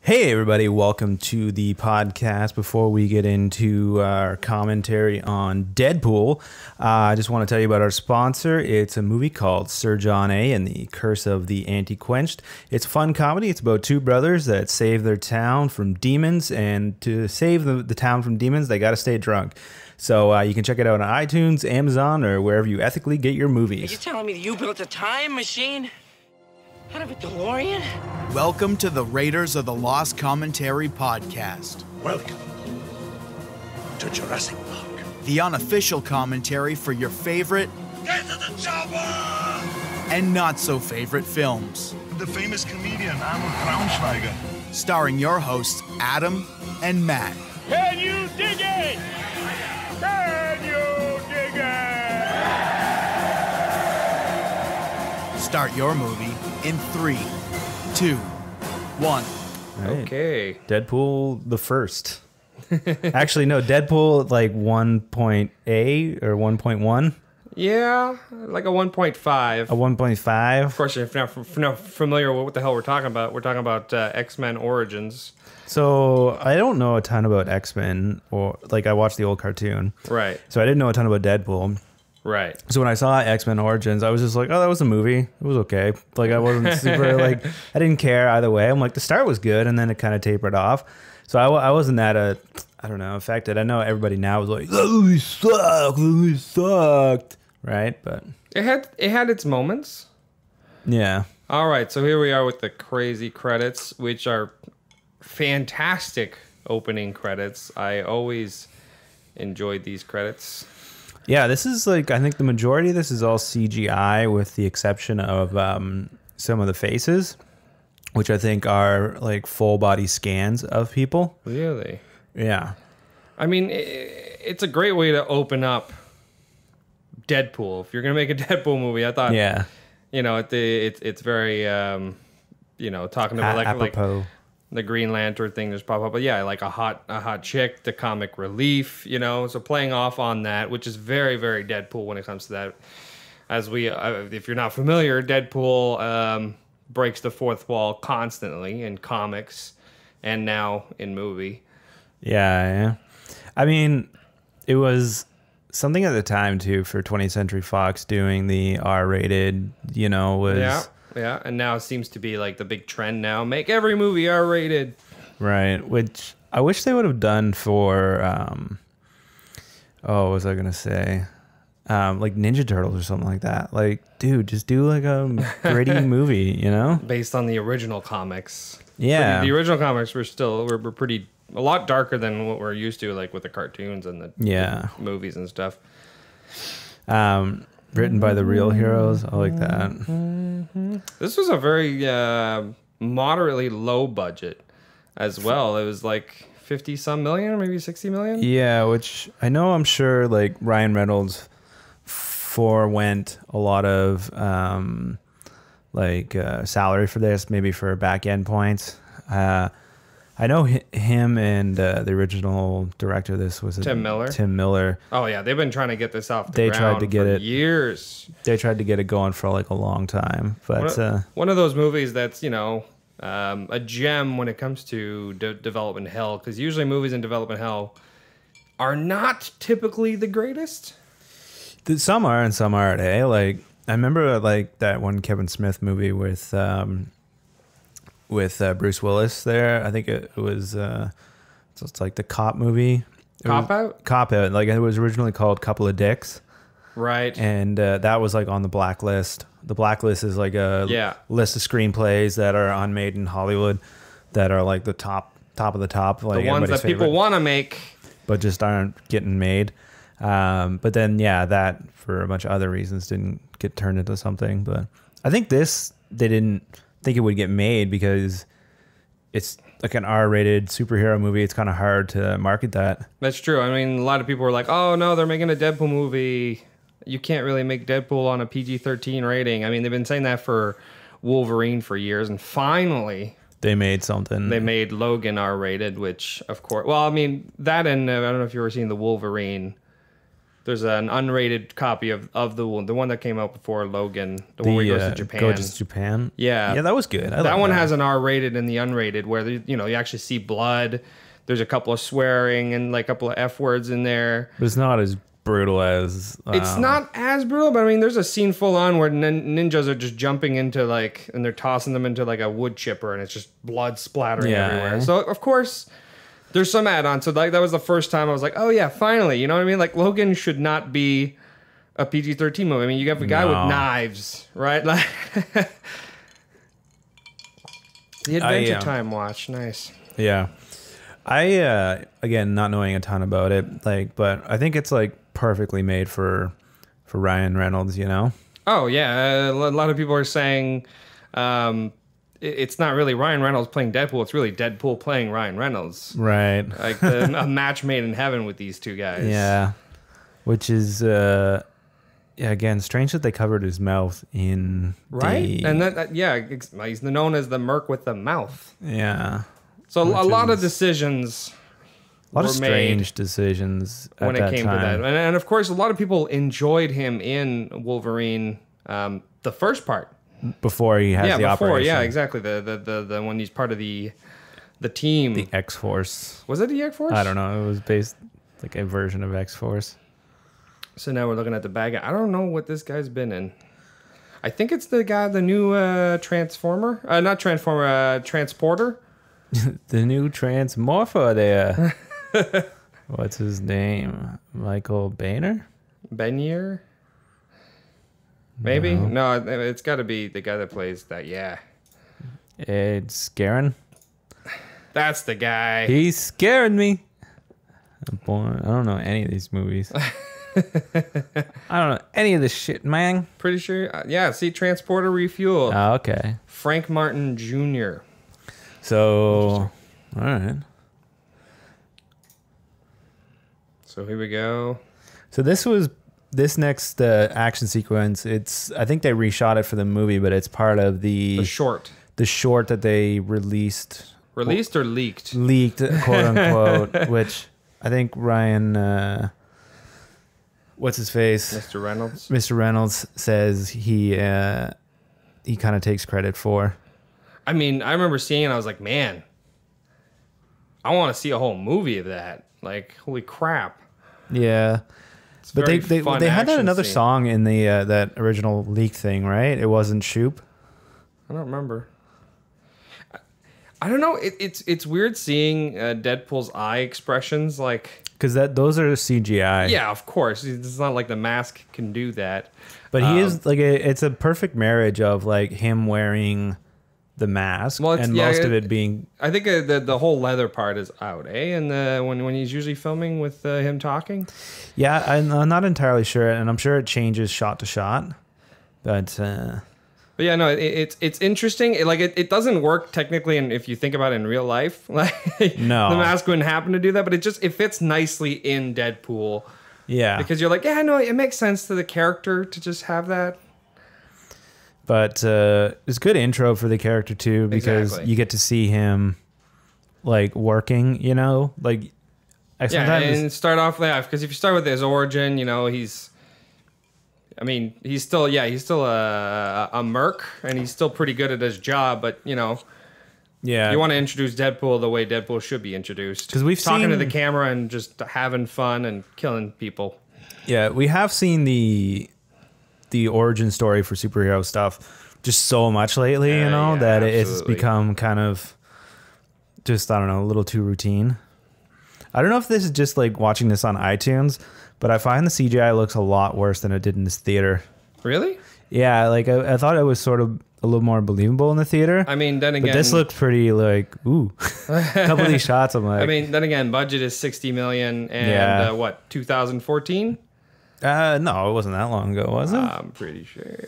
Hey everybody, welcome to the podcast. Before we get into our commentary on Deadpool, I just want to tell you about our sponsor. It's a movie called Sir John A. and the Curse of the Anti-Quenched. It's a fun comedy. It's about two brothers that save their town from demons, and to save the town from demons, they got to stay drunk. So you can check it out on iTunes, Amazon, or wherever you ethically get your movies. Are you telling me that you built a time machine? Out of a DeLorean? Welcome to the Raiders of the Lost Commentary podcast. Welcome to Jurassic Park. The unofficial commentary for your favorite Get to the chopper! and not so favorite films. The famous comedian Arnold Braunschweiger. Starring your hosts Adam and Matt. Can you dig it? Can you dig it? Start your movie in 3, 2, 1. Right. Okay. Deadpool the first. Actually, no, Deadpool like 1.8 or 1.1. Yeah, like a 1.5. A 1.5. Of course, if you're not familiar with what the hell we're talking about X-Men Origins. So I don't know a ton about X-Men, or like I watched the old cartoon. Right. So I didn't know a ton about Deadpool. Right. So when I saw X-Men Origins, I was just like, oh, that was a movie. It was okay. Like I wasn't super like, I didn't care either way. I'm like, the start was good, and then it kind of tapered off. So I wasn't that I don't know, affected. I know everybody now was like, that movie sucked. That movie sucked. Right? But It had its moments. yeah. All right, so here we are with the crazy credits, which are fantastic opening credits. I always enjoyed these credits. Yeah, this is like, I think the majority of this is all CGI with the exception of some of the faces, which I think are like full body scans of people. Really? Yeah. I mean, it's a great way to open up Deadpool. If you're going to make a Deadpool movie, I thought, Yeah. you know, it's very, talking about like Apropos. the Green Lantern thing just pop up, but yeah, like a hot chick, the comic relief, so playing off on that, which is very, very Deadpool when it comes to that. As if you're not familiar, Deadpool breaks the fourth wall constantly in comics and now in movie. Yeah. I mean, it was something at the time too for 20th Century Fox doing the R-rated, was Yeah, and now it seems to be like the big trend now. Make every movie R-rated. right. Which I wish they would have done for, what was I gonna say? Like Ninja Turtles or something like that. Like, dude, just do like a gritty movie, Based on the original comics. Yeah. The original comics were pretty, a lot darker than what we're used to, like with the cartoons and the movies and stuff. Written by the real heroes. I like that. This was a very moderately low budget as well. It was like 50 some million or maybe 60 million. Yeah, which I'm sure like Ryan Reynolds forewent a lot of salary for this, maybe for back end points. I know him and the original director of this was Tim Miller. Tim Miller. Oh yeah, they've been trying to get this off the ground tried to get for it years. They tried to get it going for like a long time, but one of those movies that's a gem when it comes to development hell, because usually movies in development hell are not typically the greatest. Some are and some aren't. Like I remember like that one Kevin Smith movie with Bruce Willis there. I think it was so it's like the cop movie. Cop Out? Cop Out. Like it was originally called Couple of Dicks. Right. And that was like on the blacklist. The blacklist is like a list of screenplays that are unmade in Hollywood that are like the top of the top. Like the ones that people want to make. But just aren't getting made. But then, that for a bunch of other reasons didn't get turned into something. But I think they didn't think it would get made because it's like an R-rated superhero movie. It's kind of hard to market that. That's true. I mean, a lot of people were like, oh, no, they're making a Deadpool movie. You can't really make Deadpool on a PG-13 rating. I mean, they've been saying that for Wolverine for years. And finally, they made something. They made Logan R-rated, which, of course... Well, I mean, that and I don't know if you were seeing the Wolverine There's an unrated copy of the one that came out before Logan, the one where he goes to Japan. Goes to Japan. Yeah, that was good. That one has an R-rated and the unrated, where you actually see blood. There's a couple of swearing and like a couple of F words in there. But it's not as brutal as... It's not as brutal, but I mean, there's a scene full on where ninjas are just jumping into like, and they're tossing them into like a wood chipper, and it's just blood splattering everywhere. So of course, there's some add-on. So like that was the first time I was like, oh yeah, finally. You know what I mean? Like Logan should not be a PG-13 movie. I mean, you have a guy with knives, right? Like the Adventure Time watch, nice. Yeah. I again, not knowing a ton about it, but I think it's like perfectly made for Ryan Reynolds, Oh yeah, a lot of people are saying it's not really Ryan Reynolds playing Deadpool; it's really Deadpool playing Ryan Reynolds. Right, like a match made in heaven with these two guys. Yeah, which is again strange that they covered his mouth in and he's known as the Merc with the mouth. Yeah. So a lot of decisions, a lot of strange decisions when it came to that, and of course, a lot of people enjoyed him in Wolverine, the first part before he has the operation. Yeah, exactly. The when he's part of the team, the X-Force. Was it the X-Force? I don't know. It was based like a version of X-Force. So now we're looking at the bag. I don't know what this guy's been in. I think it's the new Transformer, not Transformer, Transporter. The new Transmorpher there. What's his name? Michael Boehner? Benier? Maybe? No, it's got to be the guy that plays that, yeah. It's Garen. That's the guy. He's scaring me. I don't know any of these movies. I don't know any of this shit, man. Pretty sure. Yeah, see, Transporter Refueled. Oh, okay. Frank Martin Jr. So, all right. So here we go. So this next action sequence. I think they reshot it for the movie, but it's part of the short. The short that they released. Released or leaked? Leaked, quote unquote. Which I think Ryan, what's his face? Mr. Reynolds. Mr. Reynolds says he kind of takes credit for. I mean, I remember seeing it, I was like, man, I want to see a whole movie of that. Like, holy crap. Yeah. But they had that another song in the that original leak thing, right? It wasn't Shoop. I don't remember. I don't know. It's weird seeing Deadpool's eye expressions, like, because those are CGI. Yeah, of course. It's not like the mask can do that. But he is like it's a perfect marriage of like him wearing the mask and most of it being. I think the whole leather part is out, and when he's usually filming with him talking. Yeah, I'm not entirely sure, and I'm sure it changes shot to shot, but yeah, no, it's interesting. It doesn't work technically, and if you think about it in real life, like no, the mask wouldn't happen to do that, but it fits nicely in Deadpool. Yeah, because you're like, yeah, no, it makes sense to the character to just have that. But it's a good intro for the character too, because you get to see him like working, like and start off there, because if you start with his origin, he's still a merc, and he's still pretty good at his job, but you want to introduce Deadpool the way Deadpool should be introduced, because we've talking to the camera and just having fun and killing people. Yeah, we have seen the origin story for superhero stuff just so much lately, that it's become kind of just, I don't know, a little too routine. I don't know if this is just like watching this on iTunes, but I find the CGI looks a lot worse than it did in this theater. Really? Yeah, like I thought it was sort of a little more believable in the theater. I mean, then again, but this looked pretty like, ooh. A couple of these shots, I'm like. I mean, then again, budget is $60 million, and what, 2014? No, it wasn't that long ago, was it? I'm pretty sure.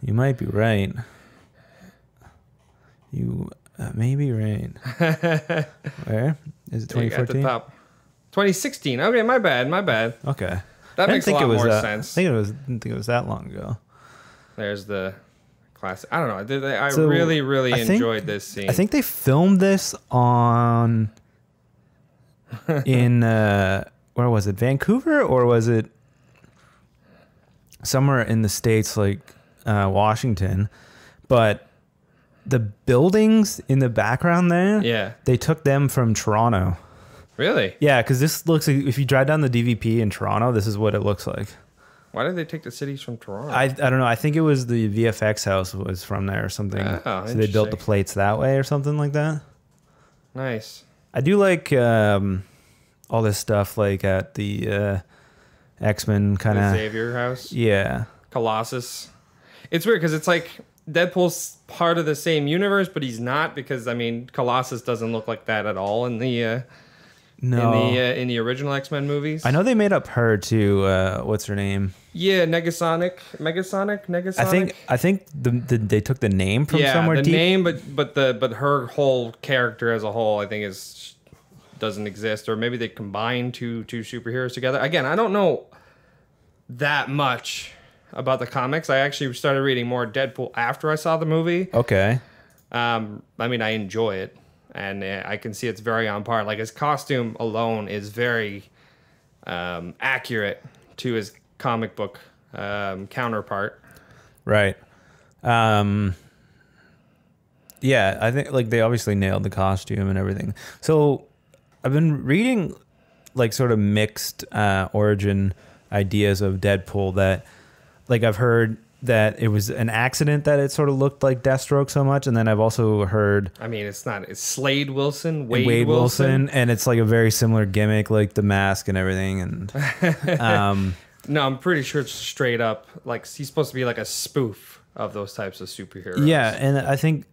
You might be right. You may be right. Where? Is it 2014? At the top. 2016. Okay, my bad. Okay. That makes a lot more sense. I didn't think it was that long ago. There's the classic. I don't know. I really enjoyed this scene. I think they filmed this in where was it? Vancouver, or was it somewhere in the States, like Washington, but the buildings in the background there, Yeah. they took them from Toronto. Really? Yeah, because this looks like, if you drive down the DVP in Toronto, this is what it looks like. Why did they take the cities from Toronto? I don't know. I think it was the VFX house was from there or something. Oh, so they built the interesting. plates that way or something like that. Nice. I do like all this stuff like at the X-Men kind The of. Xavier house. Yeah. Colossus. It's weird because it's like Deadpool's part of the same universe, but he's not, because I mean Colossus doesn't look like that at all in the No. in the original X-Men movies. I know they made up her too. What's her name? Yeah, Negasonic. I think they took the name from somewhere the deep. name, but her whole character as a whole, I think, doesn't exist, or maybe they combine two superheroes together. Again, I don't know that much about the comics. I actually started reading more Deadpool after I saw the movie. Okay. I mean, I enjoy it, and I can see it's very on par. Like, his costume alone is very accurate to his comic book counterpart. Right. Yeah, I think like they obviously nailed the costume and everything. So I've been reading like sort of mixed origin ideas of Deadpool, that like I've heard that it was an accident that it sort of looked like Deathstroke so much, and then I've also heard I mean, it's Slade Wilson, Wade Wilson, and it's like a very similar gimmick, like the mask and everything, and No, I'm pretty sure it's straight up like he's supposed to be like a spoof of those types of superheroes. yeah, and I think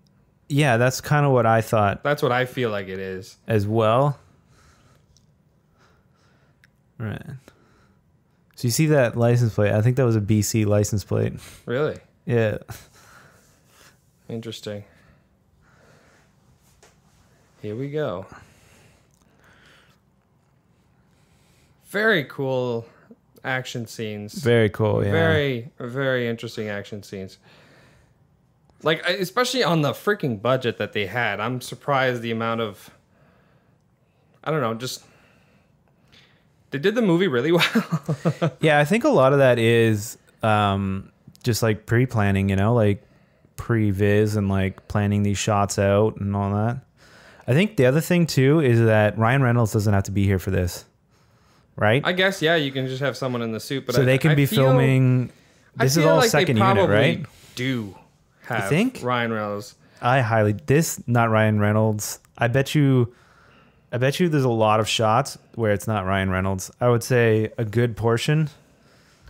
that's kind of what I thought That's what I feel like it is. as well. Right. So you see that license plate? I think that was a BC license plate. Really Yeah. interesting. Here we go. Very cool action scenes. Very cool. Yeah. Very, very interesting action scenes. Like, especially on the freaking budget that they had. I'm surprised the amount of, I don't know, just, they did the movie really well. Yeah, I think a lot of that is just like pre-planning, like pre-viz and like planning these shots out and all that. I think the other thing too is that Ryan Reynolds doesn't have to be here for this, right? I guess, yeah, you can just have someone in the suit. But so they can be filming. This is all second unit, right? Do have think? Ryan Reynolds. Not Ryan Reynolds. I bet you there's a lot of shots where it's not Ryan Reynolds. I would say a good portion.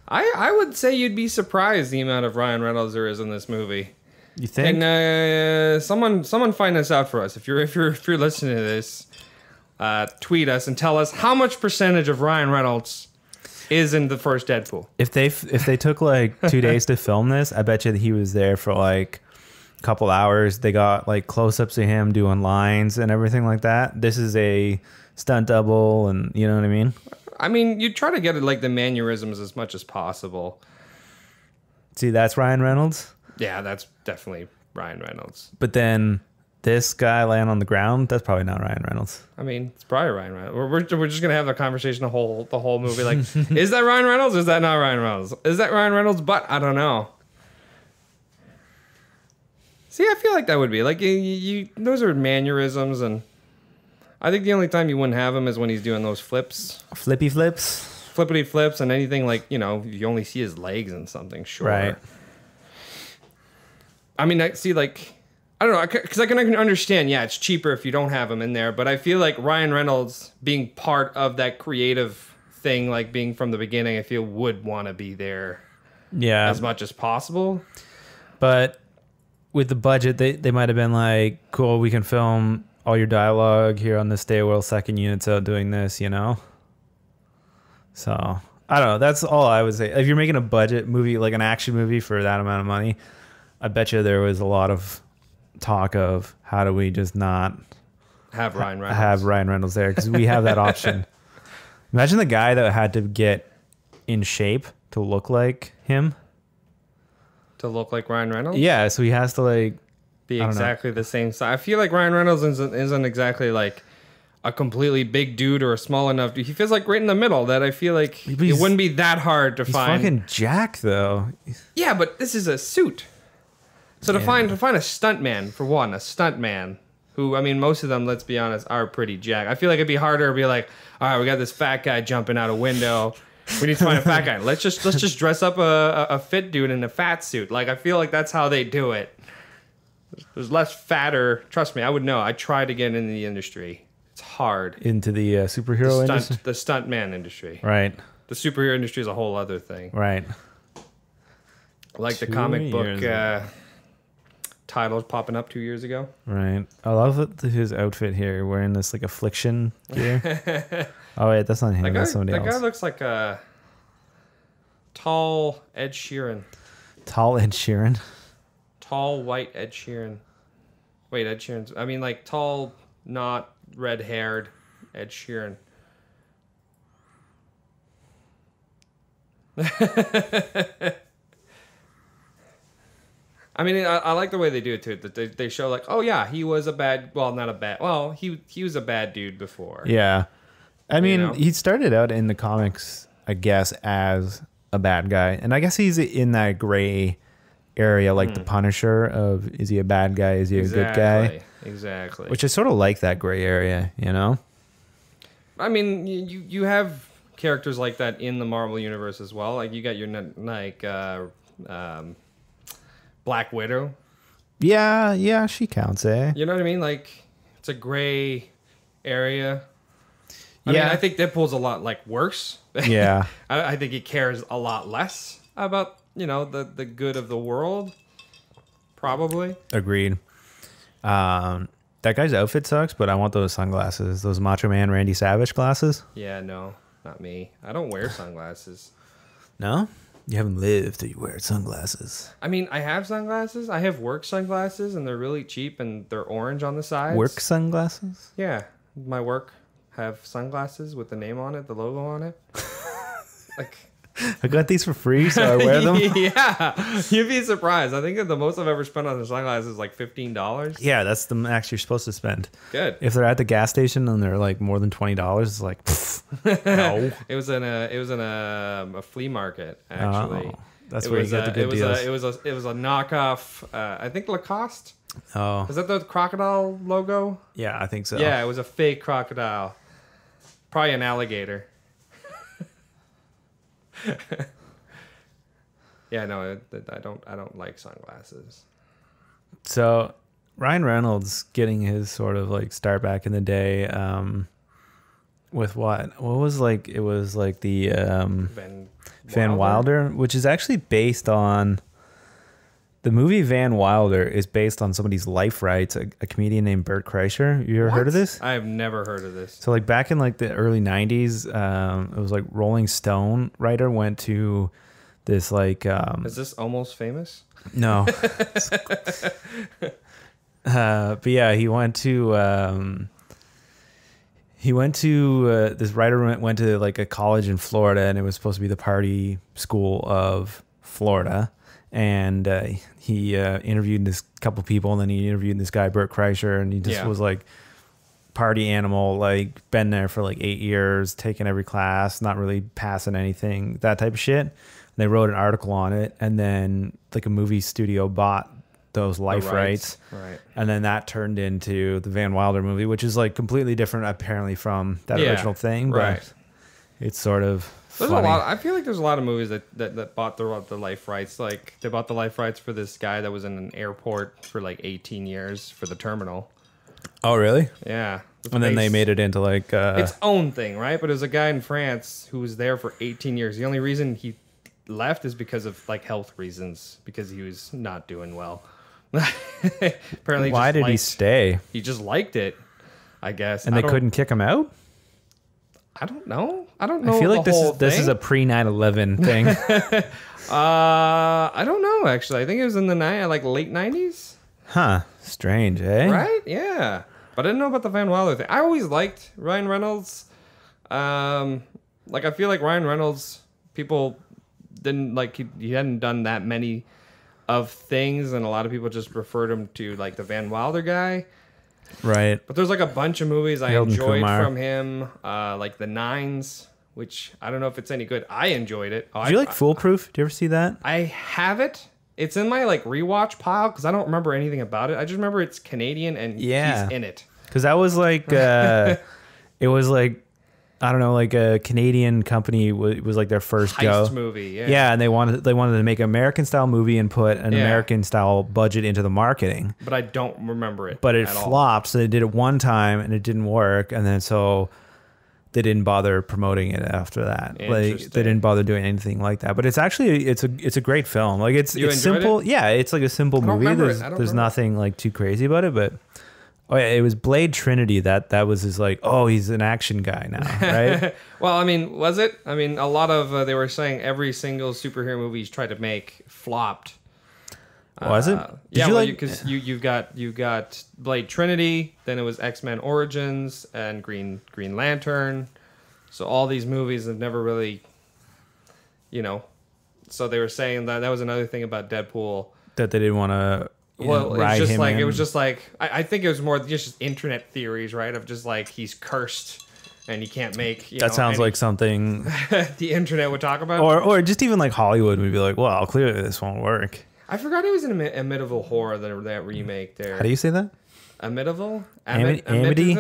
I would say you'd be surprised the amount of Ryan Reynolds there is in this movie. You think? And someone find this out for us. If you're listening to this, tweet us and tell us how much percentage of Ryan Reynolds is in the first Deadpool. If they took like 2 days to film this, I bet you that he was there for like a couple hours. They got like close-ups of him doing lines and everything like that. This is a stunt double, and you know what I mean? I mean, you try to get it like the mannerisms as much as possible. See, that's Ryan Reynolds. Yeah, that's definitely Ryan Reynolds. But then this guy laying on the ground, that's probably not Ryan Reynolds. I mean, it's probably Ryan Reynolds. We're just gonna have a conversation the whole movie. Like, is that Ryan Reynolds? Or is that not Ryan Reynolds? Is that Ryan Reynolds? But I don't know. See, I feel like that would be like you those are mannerisms, and I think the only time you wouldn't have him is when he's doing those flips, Flippy flips. flippity flips, and anything like you only see his legs and something. Sure, Right. I mean, I see like. I don't know, because I can understand, yeah, it's cheaper if you don't have him in there, but I feel like Ryan Reynolds being part of that creative thing, like being from the beginning, I feel would want to be there Yeah. as much as possible. But with the budget, they might have been like, cool, we can film all your dialogue here on this day while second unit's out doing this, So, I don't know. That's all I would say. If you're making a budget movie, like an action movie for that amount of money, I bet you there was a lot of talk of how do we just not Have Ryan Reynolds. have Ryan Reynolds there, because we have that option. Imagine the guy that had to get in shape to look like him. To look like Ryan Reynolds? Yeah, so he has to like Be I don't know. exactly the same size. I feel like Ryan Reynolds isn't exactly like a completely big dude or a small enough dude. He feels like right in the middle that I feel like it wouldn't be that hard to He's find. fucking Jack, though. Yeah, but this is a suit. So to find a stuntman, for one, a stuntman, who, I mean, most of them, let's be honest, are pretty jacked. I feel like it'd be harder to be like, all right, we got this fat guy jumping out a window. We need to find a fat guy. Let's just dress up a fit dude in a fat suit. Like, I feel like that's how they do it. There's less fatter. Trust me, I would know. I tried to get into the industry. It's hard. Into the superhero industry? The stuntman industry. Right. The superhero industry is a whole other thing. Right. Like the comic book titles popping up 2 years ago. Right. I love his outfit here, wearing this like affliction gear. Oh wait, that's not him. That's somebody else. That guy looks like a tall Ed Sheeran. Tall Ed Sheeran. Tall white Ed Sheeran. Wait, Ed Sheeran's. I mean, like tall, not red-haired Ed Sheeran. I mean, I like the way they do it too. That they show like, oh yeah, he was a bad. Well, not a bad. Well, he was a bad dude before. Yeah. I mean, You know? he started out in the comics, I guess, as a bad guy, and I guess he's in that gray area, like the Punisher. Of is he a bad guy? Is he a good guy? Exactly. Which is sort of like that gray area, you know? I mean, you have characters like that in the Marvel universe as well. Like you got your Black Widow. Yeah, she counts, eh? You know what I mean? Like it's a gray area. I Yeah. mean, I think Deadpool's a lot like worse. Yeah. I think he cares a lot less about the good of the world. Probably. Agreed. That guy's outfit sucks, but I want those sunglasses, those Macho Man Randy Savage glasses. Yeah, no, not me. I don't wear sunglasses. No? You haven't lived till you wear sunglasses. I mean, I have sunglasses. I have work sunglasses, and they're really cheap, and they're orange on the sides. Work sunglasses? Yeah, my work have sunglasses with the name on it, the logo on it. Like, I got these for free, so I wear them. Yeah, you'd be surprised. I think that the most I've ever spent on the sunglasses is like $15. Yeah, that's the max you're supposed to spend. Good. If they're at the gas station and they're like more than $20, it's like, no. It was in a flea market actually. Oh, that's where you get the good deals. It was a knockoff. I think Lacoste. Oh, Is that the crocodile logo? yeah, I think so. Yeah, it was a fake crocodile. Probably an alligator. Yeah, no, I don't like sunglasses. So Ryan Reynolds getting his sort of like start back in the day, with what was like, it was like the Van Wilder, which is actually based on the movie. Van Wilder is based on somebody's life rights, a comedian named Bert Kreischer. You ever heard of this? I have never heard of this. So like back in like the early 90s, it was like Rolling Stone writer went to this like Is this Almost Famous? no. But yeah, he went to this writer went to like a college in Florida, and it was supposed to be the party school of Florida. And he interviewed this couple people, and then he interviewed this guy Bert Kreischer, and he just was like party animal, like been there for like 8 years, taking every class, not really passing anything, that type of shit. And they wrote an article on it, and then like a movie studio bought those life rights. Right. And then that turned into the Van Wilder movie, which is like completely different apparently from that original thing, but right. it's sort of There's funny. a lot. I feel like there's a lot of movies that bought the life rights. Like they bought the life rights for this guy that was in an airport for like 18 years for The Terminal. Oh, really? Yeah. And then they made it into like its own thing, right? But it was a guy in France who was there for 18 years. The only reason he left is because of like health reasons, because he was not doing well. Apparently, why did he stay? He just liked it, I guess. And they couldn't kick him out? I don't know. I don't know. I feel like the this is a pre 9/11 thing. I don't know actually. I think it was in the late 90s. Huh. Strange, eh? Right? Yeah. But I didn't know about the Van Wilder thing. I always liked Ryan Reynolds. Like I feel like Ryan Reynolds, people didn't like he hadn't done that many of things, and a lot of people just referred him to like the Van Wilder guy. Right. But there's like a bunch of movies I Harold and enjoyed Kumar. from him, like The Nines, which I don't know if it's any good. I enjoyed it. Do you like Foolproof? Do you ever see that? I have it. It's in my like rewatch pile because I don't remember anything about it. I just remember it's Canadian and Yeah. he's in it. Because that was like, it was like, I don't know, like a Canadian company was like their first Heist go. movie. Yeah. Yeah, and they wanted to make an American style movie and put an Yeah. American style budget into the marketing. But I don't remember it. But it at all. flopped, so they did it one time and it didn't work, and then so they didn't bother promoting it after that. Like they Interesting. didn't bother doing anything like that. But it's actually it's a great film. Like it's You enjoyed simple. it? Yeah, it's like a simple don't movie. remember There's it. I don't there's remember. nothing like too crazy about it, but oh yeah, it was Blade Trinity that was his like, oh, he's an action guy now, right? Well, I mean, was it? I mean, a lot of they were saying every single superhero movie he's tried to make flopped. Was it? Did Yeah, you well, like- because you got Blade Trinity, then it was X-Men Origins and Green Lantern. So all these movies have never really, So they were saying that was another thing about Deadpool. that they didn't want to. Well, ride it's just him like in. it was just like I think it was more just internet theories, right? Of just like he's cursed and he can't make. That sounds like something, the internet would talk about. or just even like Hollywood would be like, well, clearly this won't work. I forgot he was in Amityville Horror, that remake there. How do you say that? Amityville? Amity? Amity?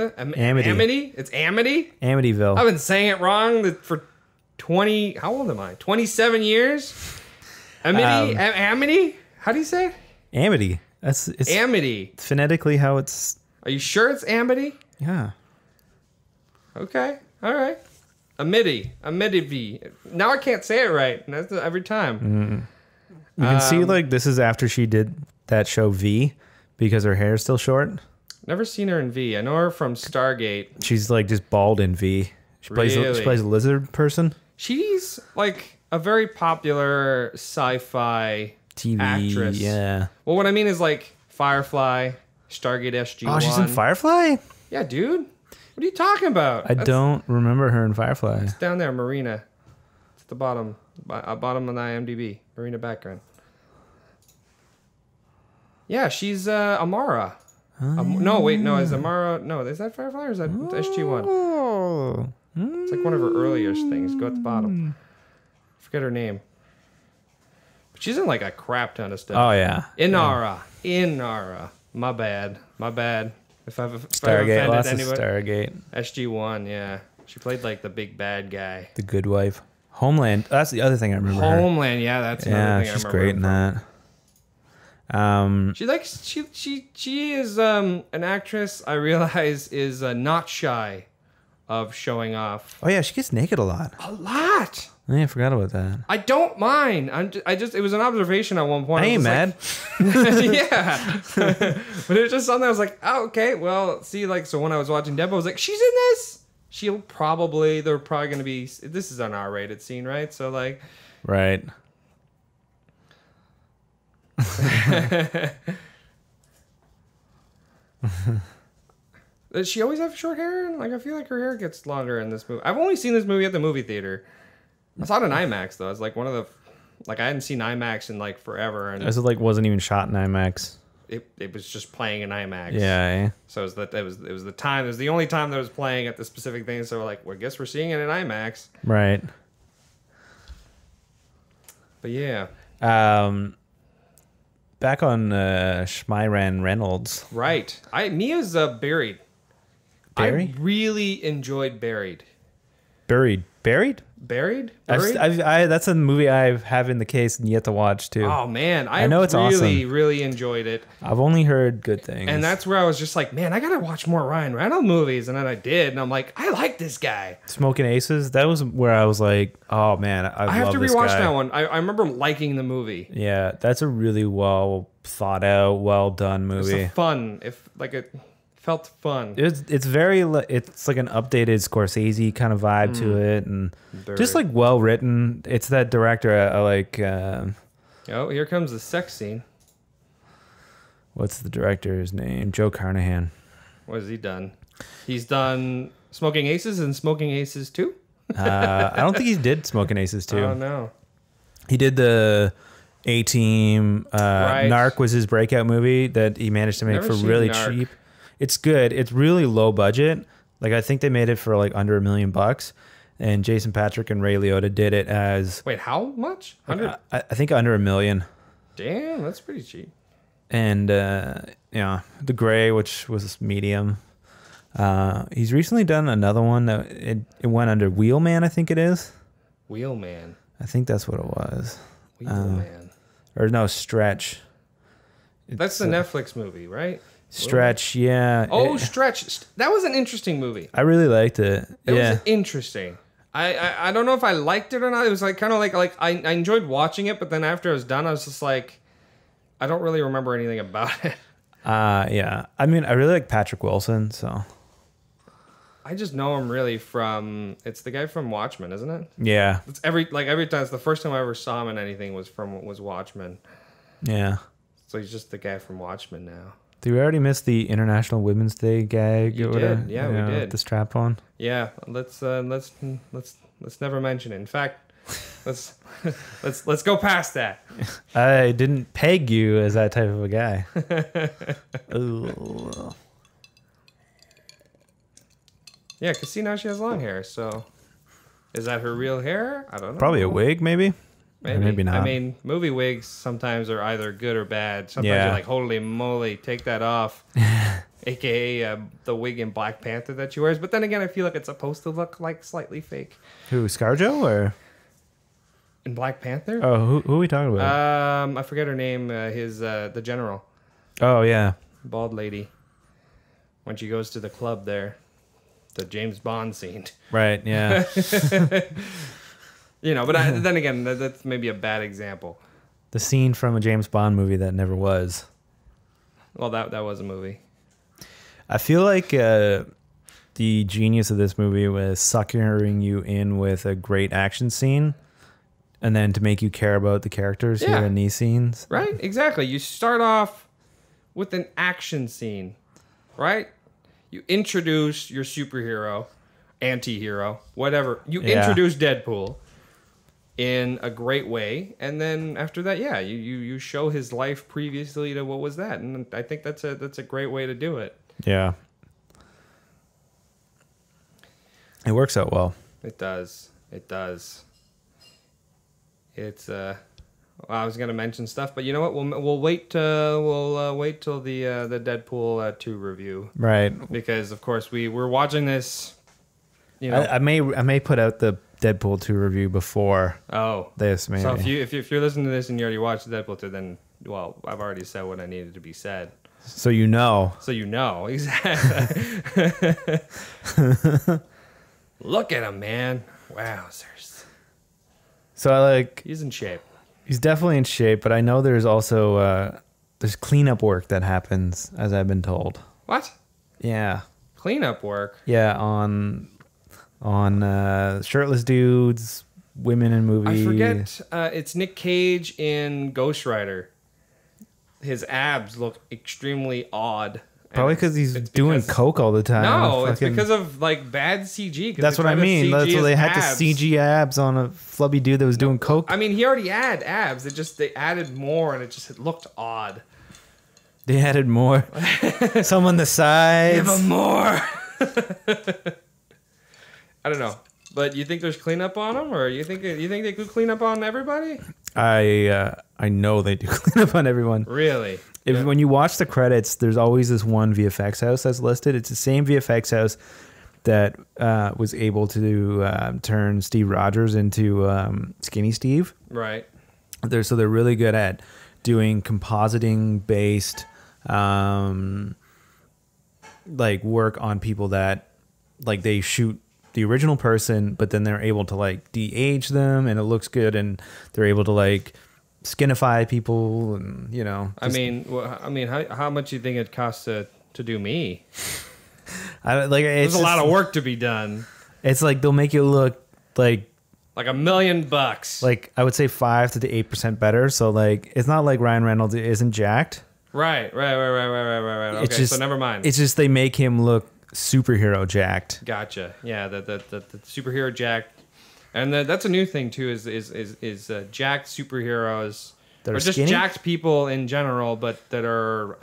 It's Amity? Amityville. I've been saying it wrong for 20... How old am I? 27 years? Amity? How do you say it? Amity. It's Amity. phonetically how it's. Are you sure it's Amity? Yeah. Okay. All right. Amity. Now I can't say it right. That's every time. You can see like this is after she did that show V, because her hair is still short. Never seen her in V. I know her from Stargate. She's like just bald in V. She plays Really? a lizard person. She's like a very popular sci-fi TV. actress. Yeah. Well, what I mean is like Firefly, Stargate SG-1. Oh, she's in Firefly? Yeah, dude. What are you talking about? I That's don't remember her in Firefly. down there, Marina. It's at the bottom of the IMDb. Marina background. Yeah, she's Amara. No, wait, no, is Amara? No, is that Firefly or is that SG-1? Oh. It's like one of her earliest things. Go at the bottom. Forget her name. But she's in like a crap ton of stuff. Oh, yeah. Inara. My bad. If I've Stargate. offended Lots of anybody. Stargate. SG-1, yeah. She played like the big bad guy. The Good Wife. Homeland. That's the other thing I remember. her. Homeland, yeah, that's another Yeah, thing I she's remember. great in her that. She is an actress I realize is not shy of showing off Oh, yeah, she gets naked a lot. a lot. Yeah, I forgot about that. I don't mind. It was an observation at one point. I ain't was mad. Like, yeah. But it was just something I was like, oh, okay, well, see, like, so when I was watching Deadpool, I was like, she's in this? They're probably going to be, this is an R-rated scene, right? So, like, Right. does she always have short hair? Like, I feel like her hair gets longer in this movie. I've only seen this movie at the movie theater. I saw it in IMAX, though. It's like one of the, like, I hadn't seen IMAX in, like, forever. And As it like wasn't even shot in IMAX. it was just playing in IMAX. Yeah. So it was the time. It was the only time that it was playing at the specific thing. So we're like, well, I guess we're seeing it in IMAX. Right. But yeah, Back on Schmyran Reynolds. right. Mia's Buried. Buried? I really enjoyed Buried. Buried. Buried? That's a movie I have in the case and yet to watch too. Oh man, I know it's really, awesome. really enjoyed it. I've only heard good things. And that's where I was just like, man, I gotta watch more Ryan Reynolds movies. And then I did, and I'm like, I like this guy. Smoking Aces. That was where I was like, oh man, I have love to this rewatch guy. that one. I remember liking the movie. Yeah, that's a really well thought out, well done It's movie. a fun, it felt fun. It's very it's like an updated Scorsese kind of vibe to it, and just like well written. It's that director I like. Oh, here comes the sex scene. What's the director's name? Joe Carnahan. What has he done? He's done Smoking Aces and Smoking Aces 2? I don't think he did Smoking Aces too. Oh, no. He did the A-Team. Right. Narc was his breakout movie that he managed to make Never for seen really Narc. cheap. It's good. It's really low budget. Like I think they made it for like under $1 million, and Jason Patrick and Ray Liotta did it as Wait, how much? 100? I think under $1 million. Damn, that's pretty cheap. And yeah, The Gray, which was medium. He's recently done another one that it went under Wheelman, I think it is. Wheelman. I think that's what it was. Wheelman. Or no, Stretch. That's the Netflix movie, right? Stretch, yeah. Oh, Stretch. That was an interesting movie. I really liked it. It yeah. was interesting. I don't know if I liked it or not. It was like kind of like I enjoyed watching it, but then after it was done, I was just like, I don't really remember anything about it. Yeah. I mean, I really like Patrick Wilson, so. I just know him really from, it's the guy from Watchmen, isn't it? Yeah. It's every time. It's the first time I ever saw him in anything was Watchmen. Yeah. So he's just the guy from Watchmen now. Did we already miss the International Women's Day gag? You or did. whatever? Yeah, we did. The strap on. Yeah, let's never mention it. In fact, let's go past that. I didn't peg you as that type of a guy. Ooh. Yeah, because see, now she has long hair, so is that her real hair? I don't know. Probably a wig, maybe. Or maybe not. I mean, movie wigs sometimes are either good or bad. Sometimes Yeah. you're like, holy moly, take that off. AKA the wig in Black Panther that she wears. But then again, I feel like it's supposed to look like slightly fake. Who, ScarJo or? In Black Panther? Oh, who are we talking about? I forget her name. The general, Oh, yeah. bald lady. When she goes to the club there, the James Bond scene. Right, yeah. You know, but then again, that's maybe a bad example. The scene from a James Bond movie that never was. Well, that was a movie. I feel like the genius of this movie was suckering you in with a great action scene and then to make you care about the characters Yeah. here in these scenes. Right? Exactly. You start off with an action scene, right? You introduce your superhero, anti-hero, whatever. You Yeah. introduce Deadpool in a great way, and then after that, yeah, you show his life previously to what was that, and I think that's a great way to do it. Yeah. It works out well. It does. It does. It's well, I was gonna mention stuff, but you know what? We'll wait. We'll wait till the Deadpool 2 review, Right. because of course we're watching this. You know. I may put out the Deadpool 2 review before Oh, this, maybe. so if you're listening to this and you already watched Deadpool 2, then well, I've already said what I needed to be said. So you know. So you know exactly. Look at him, man! Wowzers, So I like. he's in shape. He's definitely in shape, but I know there's also there's cleanup work that happens, as I've been told. What? Yeah. Cleanup work? Yeah, on shirtless dudes, women in movies. I forget. It's Nick Cage in Ghost Rider. His abs look extremely odd. Probably because he's doing coke all the time. No, it's Fucking- because of like bad CG. 'cause That's they what I tried to mean. That's CG what they his had to abs. CG abs on a flubby dude that was doing coke. I mean, he already had abs. They added more, and it looked odd. They added more. Some on the sides. Give him more. I don't know, but you think there's cleanup on him, or you think they could clean up on everybody? I know they do clean up on everyone. Really? When you watch the credits, there's always this one VFX house that's listed. It's the same VFX house that was able to turn Steve Rogers into Skinny Steve. Right. So they're really good at doing compositing based like work on people that like they shoot the original person, but then they're able to like de-age them and it looks good, and they're able to like skinify people, and you know. I mean, how much do you think it costs to do me? There's a lot of work to be done. It's like they'll make you look like $1 million. Like I would say 5 to 8% better. So like it's not like Ryan Reynolds isn't jacked. Right. Okay, It's just, so never mind. It's just they make him look superhero jacked. Gotcha. Yeah, the superhero jacked, and that's a new thing too. Is jacked superheroes, That are or just skinny? jacked people in general, but that are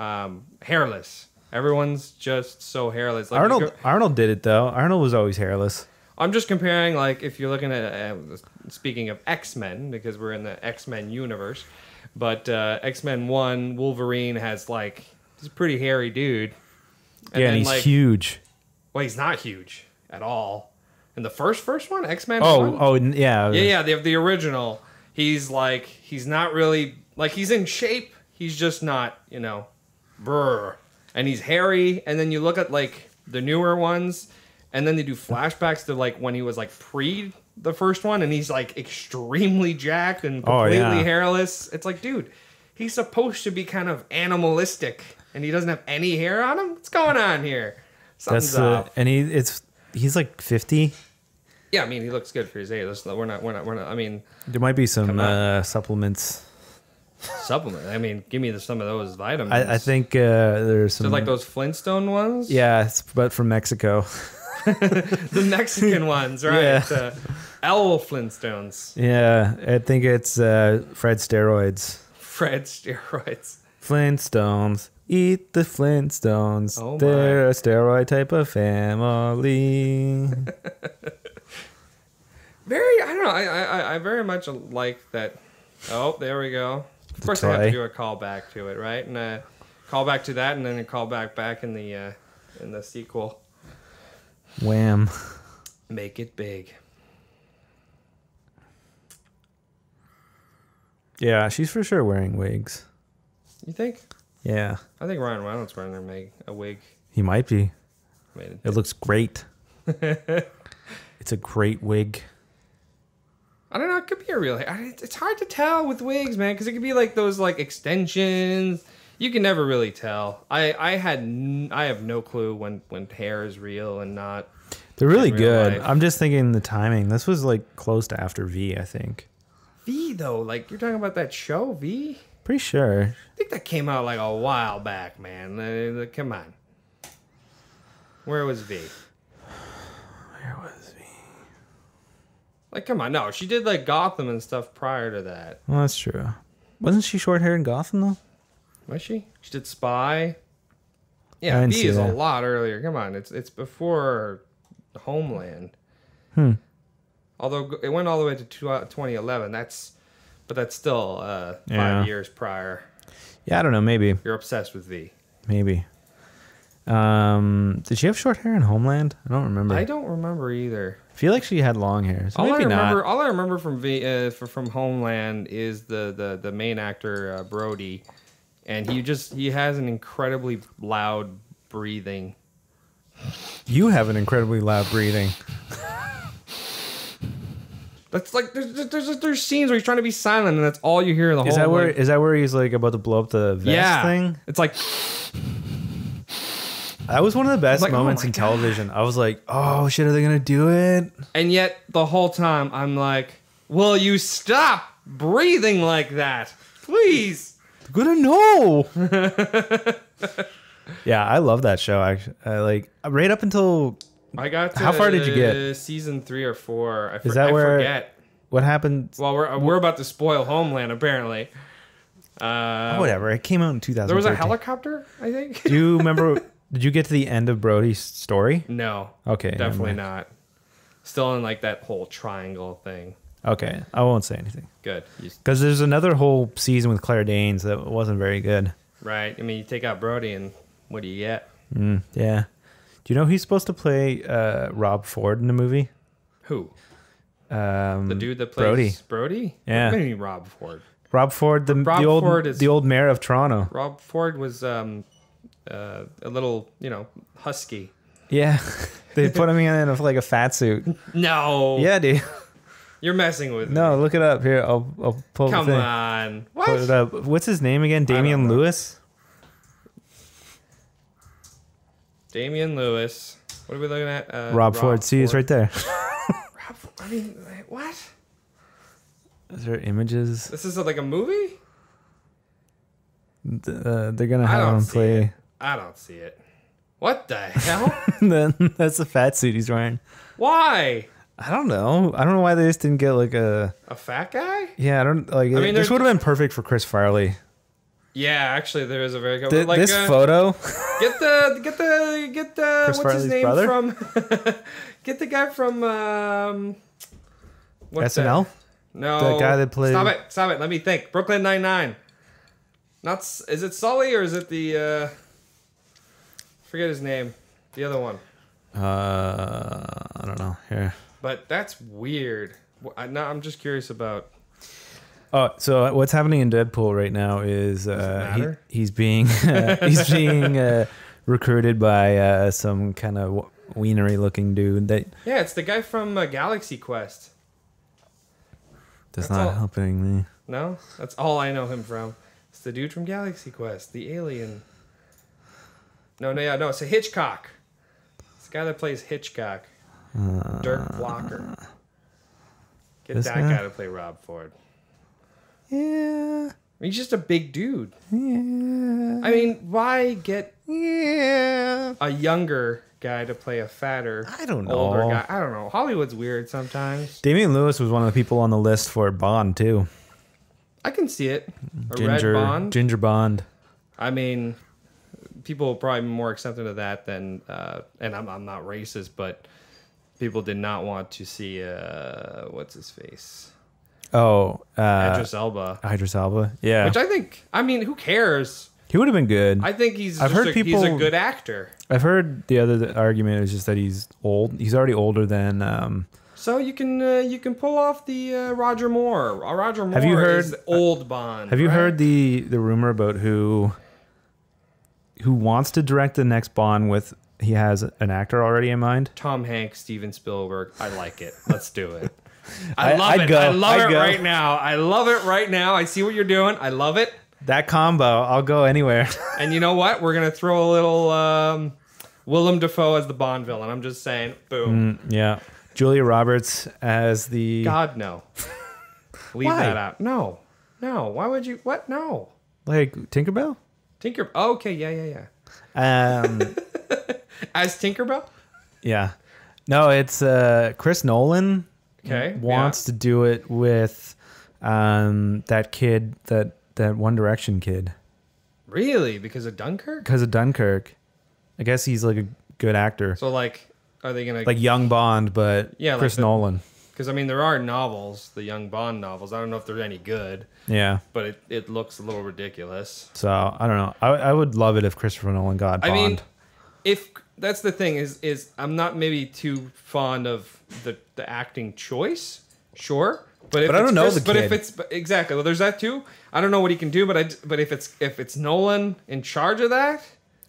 hairless. Everyone's just so hairless. Like Arnold did it though. Arnold was always hairless. I'm just comparing, like, if you're looking at, speaking of X-Men, because we're in the X-Men universe, but X-Men 1, Wolverine has, like, he's a pretty hairy dude. And he's huge. Well, he's not huge at all. In the first one, X-Men 1? Yeah. Yeah, the original. He's, like, he's not really, like, he's in shape. He's just not, brr. And he's hairy, and then you look at, like, the newer ones, and then they do flashbacks to, like, when he was, like, pre the first one, and he's, like, extremely jacked and completely hairless. It's like, dude, he's supposed to be kind of animalistic, and he doesn't have any hair on him? What's going on here? Something's up. And he's, like, 50. Yeah, I mean, he looks good for his age. We're not, I mean... There might be some supplements. Supplement. I mean, give me some of those vitamins. I think there's some... So like those Flintstone ones? Yeah, but from Mexico. The Mexican ones, right? Yeah. L Flintstones. Yeah, I think it's Fred steroids. Fred steroids. Flintstones. Eat the Flintstones. Oh, they're a steroid type of family. I don't know. I very much like that. Oh, there we go. Of course, I have to do a callback to it, right? And call back to that, and then a callback back in the sequel. Wham! Make it big. Yeah, she's for sure wearing wigs. You think? Yeah. I think Ryan Reynolds wearing a wig. He might be. It looks great. It's a great wig. I don't know. It could be a real hair. It's hard to tell with wigs, man, because it could be like those like extensions. You can never really tell. I have no clue when hair is real and not. They're really good. Life. I'm just thinking the timing. This was like close to after V, I think. V though, like you're talking about that show V. Pretty sure. I think that came out like a while back, man. Come on. Where was V? Where was V? Like, come on. No, she did like Gotham and stuff prior to that. Well, that's true. Wasn't she short hair in Gotham though? Was she? She did Spy. Yeah, V is a lot earlier. Come on, it's before Homeland. Although it went all the way to 2011. That's still 5 years prior. Yeah, I don't know. Maybe You're obsessed with V. Maybe. Did she have short hair in Homeland? I don't remember. I don't remember either. I feel like she had long hair. So all maybe all I remember from from Homeland is the main actor Brody, and he has an incredibly loud breathing. You have an incredibly loud breathing. That's like there's scenes where he's trying to be silent, and that's all you hear in the whole. Is that where he's like about to blow up the vest thing? It's like. That was one of the best moments in television. I was like, oh shit, are they gonna do it? And yet the whole time I'm like, will you stop breathing like that? Please. They're gonna know. Yeah, I love that show. Actually, like right up until I got to how far did you get? Season 3 or 4. I forget what happened. Well, we're about to spoil Homeland apparently. Whatever. It came out in 2000. There was a helicopter, I think. Do you remember? Did you get to the end of Brody's story? No. Okay. Definitely not. Still in like that whole triangle thing. Okay. I won't say anything. Good. Because there's another whole season with Claire Danes that wasn't very good. Right. I mean, you take out Brody and what do you get? Yeah. Do you know who's supposed to play Rob Ford in the movie? Who? The dude that plays Brody? Yeah. What do you mean Rob Ford? Rob Ford, the old mayor of Toronto. Rob Ford was a little, husky. Yeah, they put him in like a fat suit. No. Yeah, dude. You're messing with me. No, look it up here. I'll pull. Come on. What? Pull it up. What's his name again? Damian Lewis. Damian Lewis. What are we looking at? Rob Ford. See, he's right there. Rob. I mean, what? Is there images? This is like a movie. They're gonna have him play. I don't see it. What the hell? That's the fat suit he's wearing. Why? I don't know. I don't know why they just didn't get like a fat guy. Yeah, I don't like. I mean, this would have been perfect for Chris Farley. Yeah, actually, there is a very good This photo. Get the Chris what's his Farley's name brother? from? Get the guy from what's SNL? No, The guy that played. Stop it. Let me think. Brooklyn Nine-Nine. Is it Sully or is it the forget his name? The other one. I don't know. Here. But that's weird. I'm just curious about. Oh, so what's happening in Deadpool right now is he's being recruited by some kind of wienery looking dude that Yeah, it's the guy from Galaxy Quest. that's That's not all. helping me. No, that's all I know him from. It's the dude from Galaxy Quest, the alien. No, it's a Hitchcock. It's the guy that plays Hitchcock. Dirk Blocker. Get this that guy? guy to play Rob Ford. Yeah. He's just a big dude. Yeah. I mean, why get Yeah. a younger guy to play a fatter, I don't know. older guy? I don't know. Hollywood's weird sometimes. Damian Lewis was one of the people on the list for Bond too. I can see it. Red Bond. Ginger Bond. I mean, people are probably more accepting of that than, and I'm not racist, but people did not want to see, what's his face? Oh, Idris Elba. Idris Elba. Yeah. Which I think, I mean, who cares? He would have been good. I think he's I've heard he's people- a good actor. I've heard the other argument is just that he's old. He's already older than. So you can pull off the Roger Moore. Roger Moore Have you heard- is old Bond. Have you right? heard the rumor about who wants to direct the next Bond with? He has an actor already in mind. Tom Hanks, Steven Spielberg? I like it. Let's do it. I'd love it. go. I love I'd it go. right now. I love it right now. I see what you're doing. I love it. That combo, I'll go anywhere. And you know what? We're gonna throw a little Willem Dafoe as the Bond villain. I'm just saying. Boom. Yeah, Julia Roberts as the. God no. Leave Why? that out. No. Why would you? What? No. Like Tinkerbell. Tinker. Oh, okay. Yeah. As Tinkerbell. Yeah. No, it's Chris Nolan. Okay. Wants to do it with that kid, that One Direction kid, Really? Because of Dunkirk? because of Dunkirk. I guess he's like a good actor, So like, are they gonna like young Bond, but Yeah, like Chris the- Nolan. Because I mean, there are novels, the young Bond novels. I don't know if they're any good, Yeah. but it looks a little ridiculous. So I don't know. I would love it if Christopher Nolan got Bond. I mean, if that's the thing is I'm not maybe too fond of the acting choice. Sure, but if But I don't it's know the But if kid. it's exactly, well, there's that too. I don't know what he can do, but if it's Nolan in charge of that.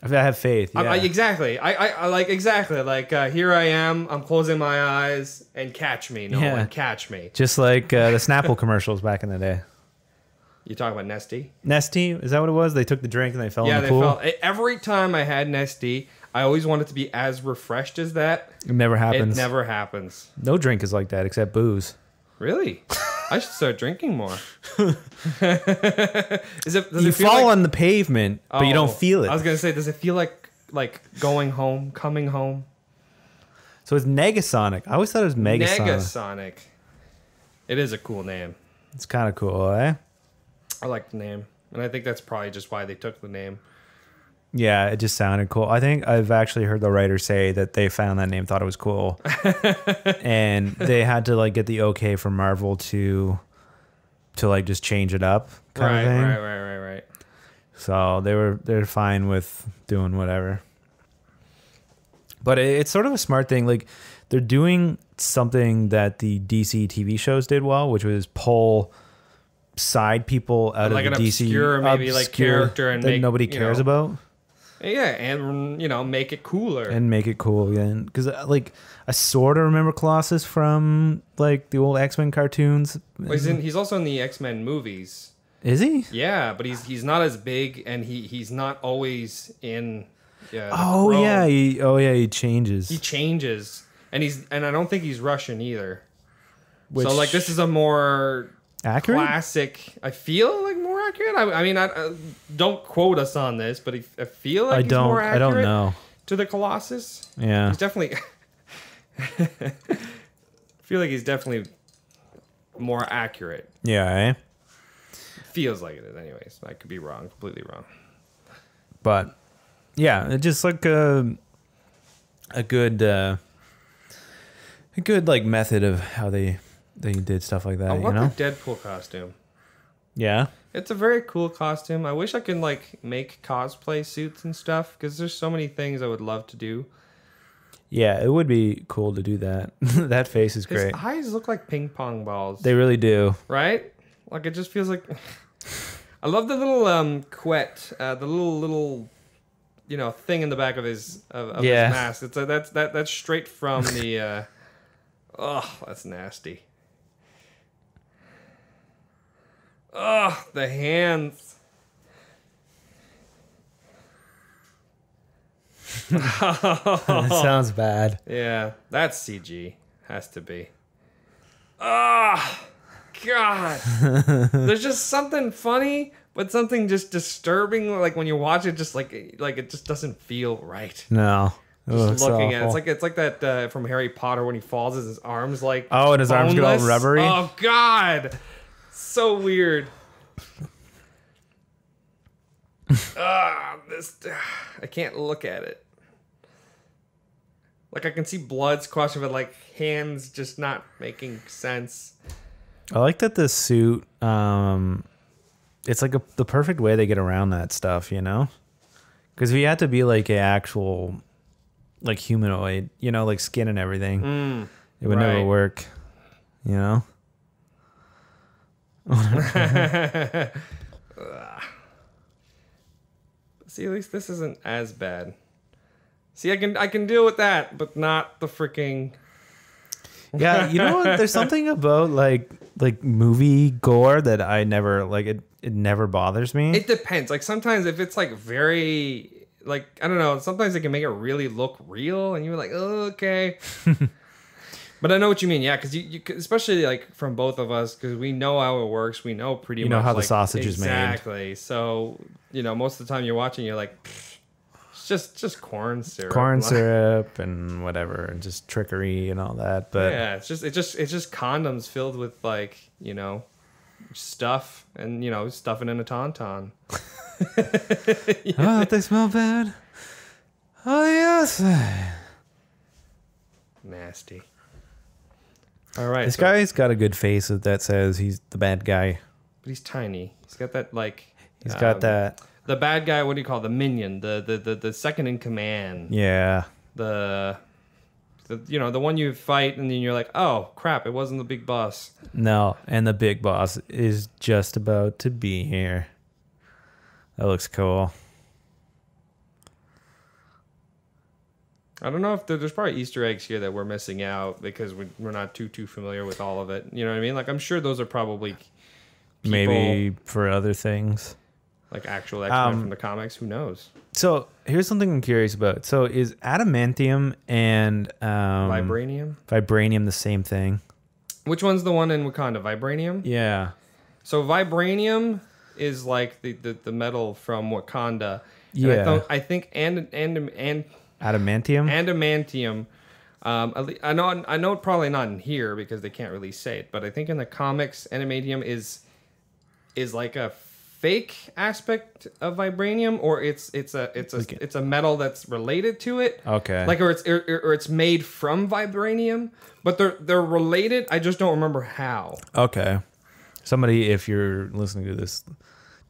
I have faith. Yeah. Exactly. I like exactly like here I am. I'm closing my eyes and catch me, Nolan. Yeah. Catch me. Just like the Snapple commercials back in the day. You talking about Nesty? Nesty, is that what it was? They took the drink and they fell Yeah, in the they pool. felt every time I had Nesty. I always wanted to be as refreshed as that. It never happens. It never happens. No drink is like that except booze. Really? I should start drinking more. Does You it feel fall like, on the pavement, but you don't feel it. I was gonna say, does it feel like going home, coming home? So it's Negasonic. I always thought it was Megasonic. Negasonic. It is a cool name. It's kind of cool, eh? I like the name, and I think that's probably just why they took the name. Yeah, it just sounded cool. I think I've actually heard the writer say that they found that name, thought it was cool, and they had to like get the okay from Marvel to like just change it up, kind of thing. Right. So they're fine with doing whatever. But it's sort of a smart thing. Like they're doing something that the DC TV shows did well, which was pull side people out Like of an the DC obscure, maybe, like, character and that make, nobody you cares know, about. Yeah, and make it cooler. And make it cool again, because like I sort of remember Colossus from like the old X-Men cartoons. Well, he's also in the X-Men movies. Is he? Yeah, but he's not as big, and he's not always in. Yeah. Oh yeah, he changes. He changes, and I don't think he's Russian either. Which- So like this is a more Accurate? classic. I feel like more accurate. I mean, don't quote us on this, but I feel like he's more accurate. I don't know. To the Colossus. Yeah. He's definitely. I feel like he's definitely more accurate. Yeah. Eh? feels like it is, anyways. I could be wrong, completely wrong. But yeah, it's just like a good like method of how they did stuff like that. I You love know? the Deadpool costume. Yeah. It's a very cool costume. I wish I could like make cosplay suits and stuff because there's so many things I would love to do. Yeah, it would be cool to do that. That face is His great. eyes look like ping pong balls. They really do. Right? Like it just feels like. I love the little quet, the little thing in the back of his his mask. It's that's straight from the. Oh, that's nasty. Oh, the hands. That sounds bad. Yeah, that's CG. Has to be. Ah, God. There's just something funny, but something just disturbing. Like when you watch it, just like it just doesn't feel right. No. Just looking at it, it's like that from Harry Potter when he falls, his arms like and his arms get all boneless. rubbery. Oh God, so weird. I can't look at it. Like I can see blood squashing, but like hands just not making sense. I like that the suit. It's like the perfect way they get around that stuff, you know. Because if you had to be like an actual, like humanoid, you know, like skin and everything, it would never work, you know. See, at least this isn't as bad. See, I can deal with that, but not the freaking. Yeah, you know what? There's something about like movie gore that I never like. It never bothers me. It depends. Like sometimes if it's like very like I don't know. Sometimes they can make it really look real, and you're like, oh, okay. But I know what you mean, yeah, because you especially like from both of us, because we know how it works. We know pretty much how like, the sausage is made. Exactly. So most of the time you're watching, you're like, it's just corn syrup, syrup, and whatever, and just trickery and all that. But yeah, it's just condoms filled with like stuff and stuffing in a tauntaun. Oh, they smell bad. Oh yes, nasty. All right, this guy's got a good face that says he's the bad guy. But he's tiny. He's got that like. He's got that. The bad guy. What do you call it? The minion? The second in command. Yeah. The one you fight and then you're like, oh crap! It wasn't the big boss. No, and the big boss is just about to be here. That looks cool. I don't know if there's probably Easter eggs here that we're missing out because we're not too familiar with all of it. You know what I mean? Like I'm sure those are probably people, maybe for other things, like actual X-Men from the comics. Who knows? So here's something I'm curious about. So is adamantium and vibranium the same thing? Which one's the one in Wakanda? Vibranium? Yeah. So vibranium is like the metal from Wakanda. Yeah. And I think Adamantium. I know probably not in here because they can't really say it, but I think in the comics, adamantium is like a fake aspect of vibranium, or it's a metal that's related to it. Okay. Like or it's made from vibranium, but they're related. I just don't remember how. Okay. Somebody, if you're listening to this,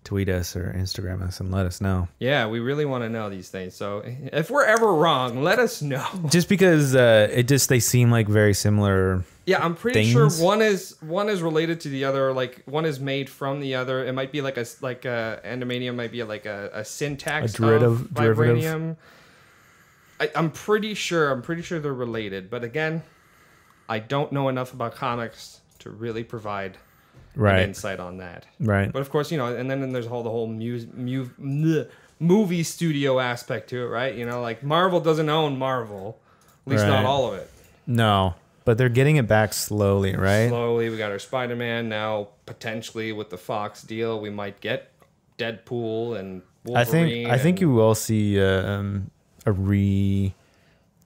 tweet us or Instagram us and let us know. Yeah, we really want to know these things. So if we're ever wrong, let us know. Just because they seem like very similar. Yeah, I'm pretty sure one is related to the other. Like one is made from the other. It might be like adamantium might be like a syntax of vibranium. I'm pretty sure they're related. But again, I don't know enough about comics to really provide an insight on that. Right. But of course, and then there's the whole movie studio aspect to it, right? Like Marvel doesn't own Marvel, at least not all of it. No, but they're getting it back slowly, right? Slowly. We got our Spider-Man now. Potentially with the Fox deal, we might get Deadpool and Wolverine. I think you will see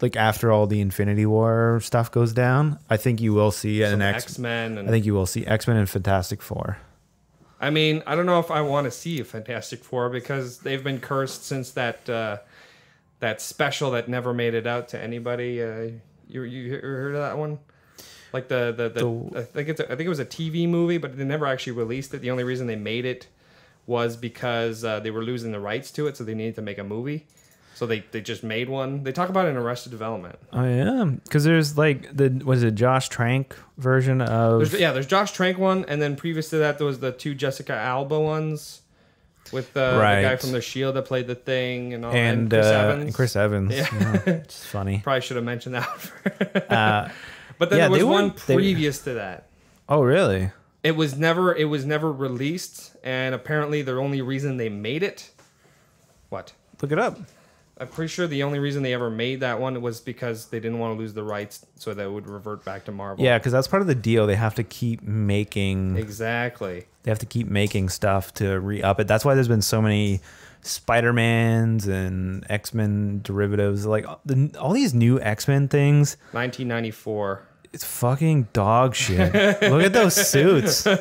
like after all the Infinity War stuff goes down, I think you will see an X-Men. I think you will see X-Men and Fantastic Four. I mean, I don't know if I want to see a Fantastic Four because they've been cursed since that that special that never made it out to anybody. You heard of that one? Like I think it was a TV movie, but they never actually released it. The only reason they made it was because they were losing the rights to it, so they needed to make a movie. So they just made one. They talk about it in Arrested Development. Oh yeah, because there's like Josh Trank version of there's Josh Trank one, and then previous to that there was the 2 Jessica Alba ones with the guy from The Shield that played the Thing and all, and Chris Evans. And Chris Evans, yeah, it's funny. Probably should have mentioned that. But then there was one previous to that. Oh really? It was never released, and apparently the only reason they made it. What? Look it up. I'm pretty sure the only reason they ever made that one was because they didn't want to lose the rights, so that it would revert back to Marvel. Yeah, because that's part of the deal. They have to keep making... Exactly. They have to keep making stuff to re-up it. That's why there's been so many Spider-Mans and X-Men derivatives. Like, all these new X-Men things... 1994. It's fucking dog shit. Look at those suits. But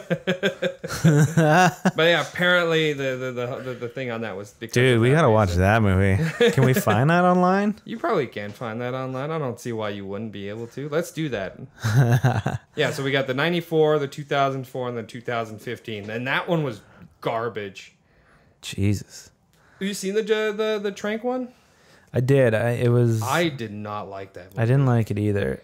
yeah, apparently the thing on that was because dude, we gotta watch that movie. Can we find that online? You probably can find that online. I don't see why you wouldn't be able to. Let's do that. Yeah, so we got the 94, the 2004, and the 2015, and that one was garbage. Jesus. Have you seen the Trank one? I did. I did not like that movie. I didn't like it either.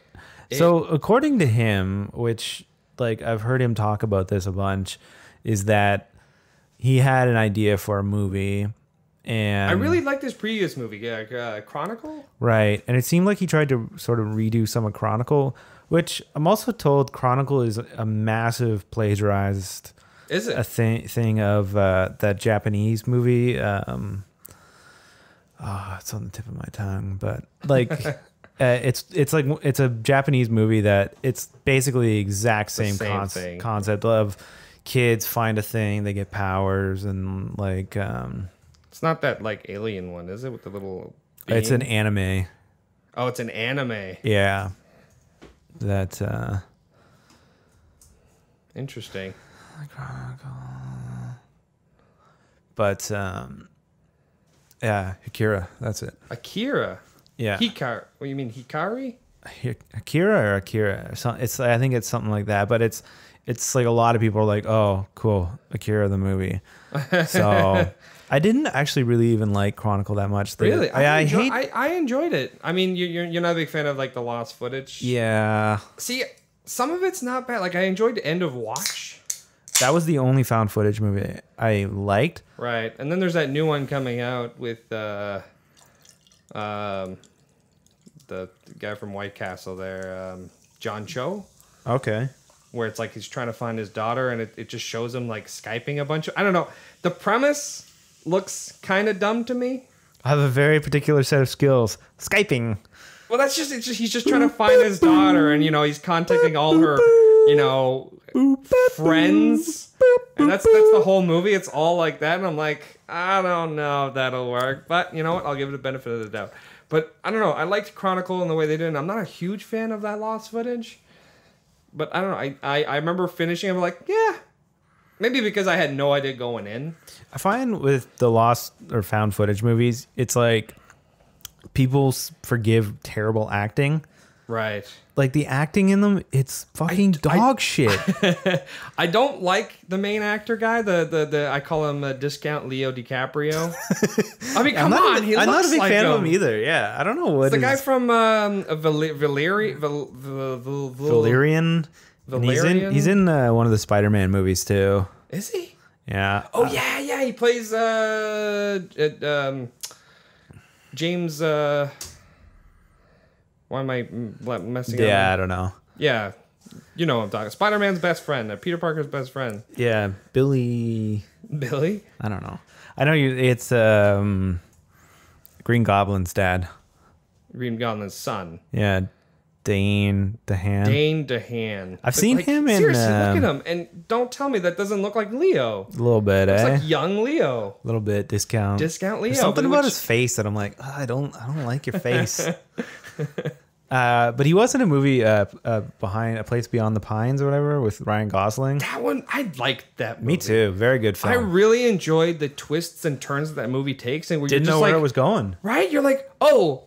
So according to him, which like I've heard him talk about this a bunch, is that he had an idea for a movie, and I really liked his previous movie, Chronicle. Right, and it seemed like he tried to sort of redo some of Chronicle, which I'm also told Chronicle is a massive plagiarized. Is it a thing of that Japanese movie? It's on the tip of my tongue, but like. It's a Japanese movie that it's basically the exact same concept of kids find a thing, they get powers, and like it's not that like alien one, is it, with the little being? It's an anime. Oh, it's an anime. Yeah. That interesting. But yeah, Akira, that's it. Akira. Yeah. Hikari. What do you mean, Hikari? Akira or Akira? It's I think it's something like that. But it's like a lot of people are like, oh, cool, Akira the movie. So I didn't actually really even like Chronicle that much. Really? I enjoyed it. I mean, you're not a big fan of like the lost footage. Yeah. See, some of it's not bad. Like I enjoyed End of Watch. That was the only found footage movie I liked. Right, and then there's that new one coming out with the guy from White Castle there, John Cho. Okay. Where it's like he's trying to find his daughter, and it just shows him like Skyping a bunch of... I don't know. The premise looks kind of dumb to me. I have a very particular set of skills. Skyping. Well, he's just trying to find his daughter, and, you know, he's contacting all her, you know, friends. And that's the whole movie. It's all like that, and I'm like, I don't know if that'll work. But, you know what? I'll give it a benefit of the doubt. But, I don't know. I liked Chronicle and the way they did it. I'm not a huge fan of that lost footage. But, I don't know. I remember finishing, I'm like, yeah. Maybe because I had no idea going in. I find with the lost or found footage movies, it's like people forgive terrible acting. Right. Like the acting in them, it's fucking dog shit. I don't like the main actor guy. The I call him Discount Leo DiCaprio. I mean, come on, I'm not a big fan of him either. Yeah, I don't know what it's the guy from Valerian. He's in one of the Spider-Man movies too. Is he? Yeah. Oh yeah. He plays James. Why am I messing up? Yeah, I don't know. Yeah, you know what I'm talking. Spider-Man's best friend, Peter Parker's best friend. Yeah, Billy. Billy? I don't know. I know you. It's Green Goblin's dad. Green Goblin's son. Yeah, Dane DeHaan. Dane DeHaan. I've seen him in. Seriously, look at him, and don't tell me that doesn't look like Leo. A little bit, Looks like young Leo. A little bit Discount Leo. There's something about his face that I'm like, I don't like your face. But he was in a movie, Behind a Place Beyond the Pines or whatever, with Ryan Gosling. That one, I liked that movie. Me too. Very good film. I really enjoyed the twists and turns that movie takes, and where Didn't you're just know where like, it was going. right? You're like, oh,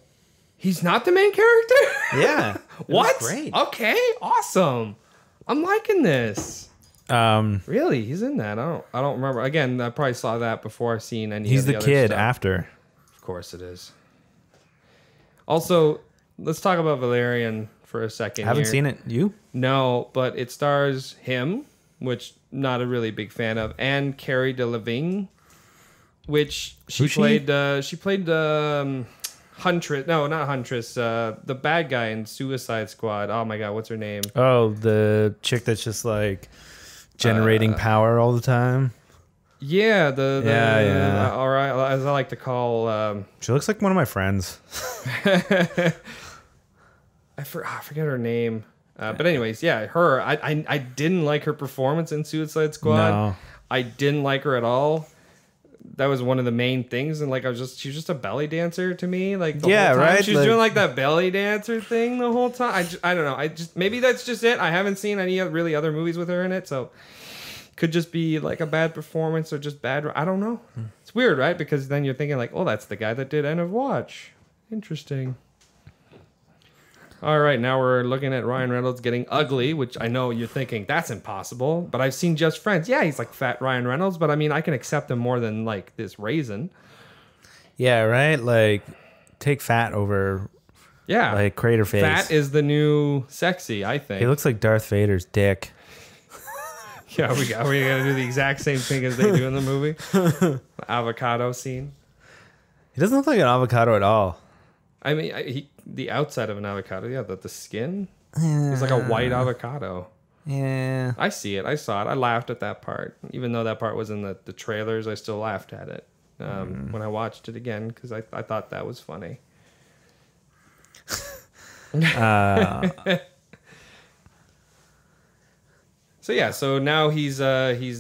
he's not the main character. Yeah. What? Great. Okay, awesome. I'm liking this. Really, he's in that. I don't remember. Again, I probably saw that before I've seen any. He's of the the other kid stuff. after. Of course, it is. Also, let's talk about Valerian for a second. Haven't here. seen it. You? No, but it stars him, which not a really big fan of, and Carrie DeLavigne, which Who's she? she played Huntress. No, not Huntress. The bad guy in Suicide Squad. Oh my God, what's her name? Oh, the chick that's just like generating power all the time. Yeah, Yeah. All right, as I like to call. She looks like one of my friends. I forget her name. But anyways, yeah, her. I didn't like her performance in Suicide Squad. No. I didn't like her at all. That was one of the main things, and like she was just a belly dancer to me. Like the Yeah, whole time. right? She was Like- doing like that belly dancer thing the whole time. I don't know. Maybe that's just it. I haven't seen any really other movies with her in it, so could just be like a bad performance or just bad. I don't know. It's weird, right? Because then you're thinking like, oh, that's the guy that did End of Watch. Interesting. All right, now we're looking at Ryan Reynolds getting ugly, which I know you're thinking that's impossible. But I've seen Just Friends. Yeah, he's like fat Ryan Reynolds, but I mean, I can accept him more than like this raisin. Yeah, right? Like, take fat over, Yeah, like, crater face. fat is the new sexy, I think. He looks like Darth Vader's dick. Yeah, we gotta do the exact same thing as they do in the movie. The avocado scene. He doesn't look like an avocado at all. I mean, the outside of an avocado, yeah, the skin. It's like a white avocado. Yeah. I see it. I saw it. I laughed at that part. Even though that part was in the trailers, I still laughed at it when I watched it again because I thought that was funny. So yeah, so now he's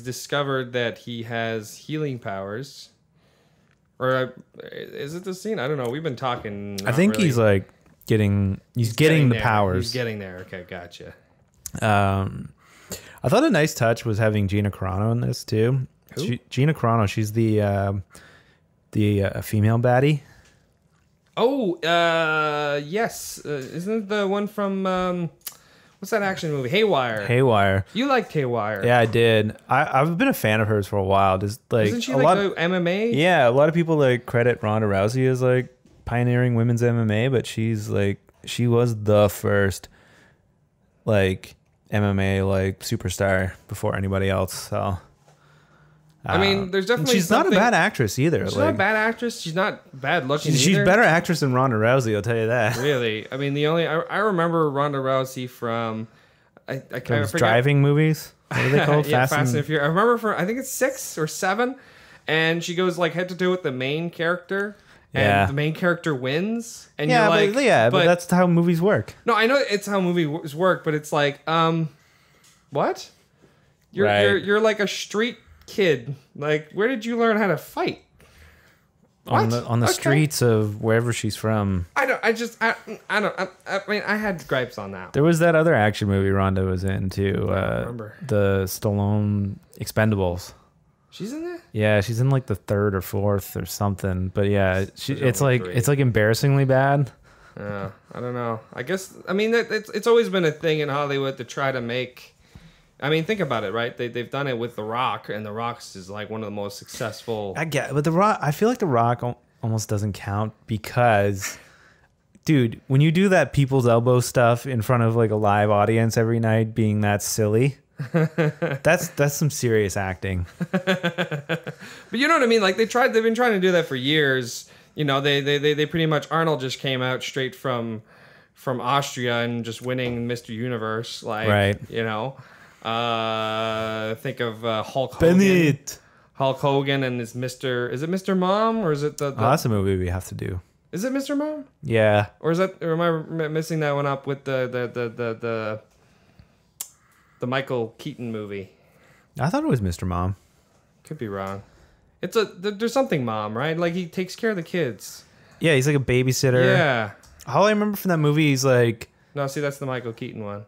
discovered that he has healing powers. Or is it the scene? I don't know. We've been talking. I think he's like getting the there. powers. He's getting there. Okay, gotcha. I thought a nice touch was having Gina Carano in this too. Who? Gina Carano, she's the female baddie. Oh, yes. Isn't it the one from what's that action movie? Haywire. You liked Haywire. Yeah, I did. I've been a fan of hers for a while. Just like Isn't she a like lot. the MMA? Yeah, a lot of people like credit Ronda Rousey as like pioneering women's MMA, but she was the first like MMA like superstar before anybody else. So I mean, there's definitely she's not a something- bad actress either. She's like, not a bad actress. She's not bad looking she's either. better actress than Ronda Rousey. I'll tell you that. Really. I mean, the only I remember Ronda Rousey from I Those forget. driving movies. What are they called? Yeah, Fast and Furious. I remember I think it's 6 or 7, and she goes like head to toe with the main character, and Yeah. the main character wins, and Yeah, you're like, but that's how movies work. no, I know it's how movies work, but it's like, what? Right. You're like a street kid. Like, where did you learn how to fight? On What? the Okay. streets of wherever she's from. I mean, I had gripes on that. There was that other action movie Ronda was in too. remember. The Stallone Expendables. She's in there? Yeah, she's in like the 3rd or 4th or something. But yeah, it's only like 3. it's like embarrassingly bad. Yeah, I don't know. I guess I mean it's always been a thing in Hollywood to try to make. I mean, think about it, right? They've done it with The Rock, and The Rock's is like one of the most successful. I get, but The Rock. I feel like The Rock almost doesn't count because, dude, when you do that people's elbow stuff in front of like a live audience every night, being that silly, that's some serious acting. But you know what I mean? Like they've been trying to do that for years. You know, they pretty much Arnold just came out straight from Austria and just winning Mr. Universe. Like, Right. You know, think of Hulk Hogan. Hulk Hogan and his Mr. Is it Mr. Mom or is it the Oh, that's a movie we have to do. Is it Mr. Mom? Yeah. Or is that? Or am I missing that one up with the Michael Keaton movie? I thought it was Mr. Mom. Could be wrong. There's something mom, right? Like he takes care of the kids. Yeah, he's like a babysitter. Yeah. All I remember from that movie is like, No, see, that's the Michael Keaton one.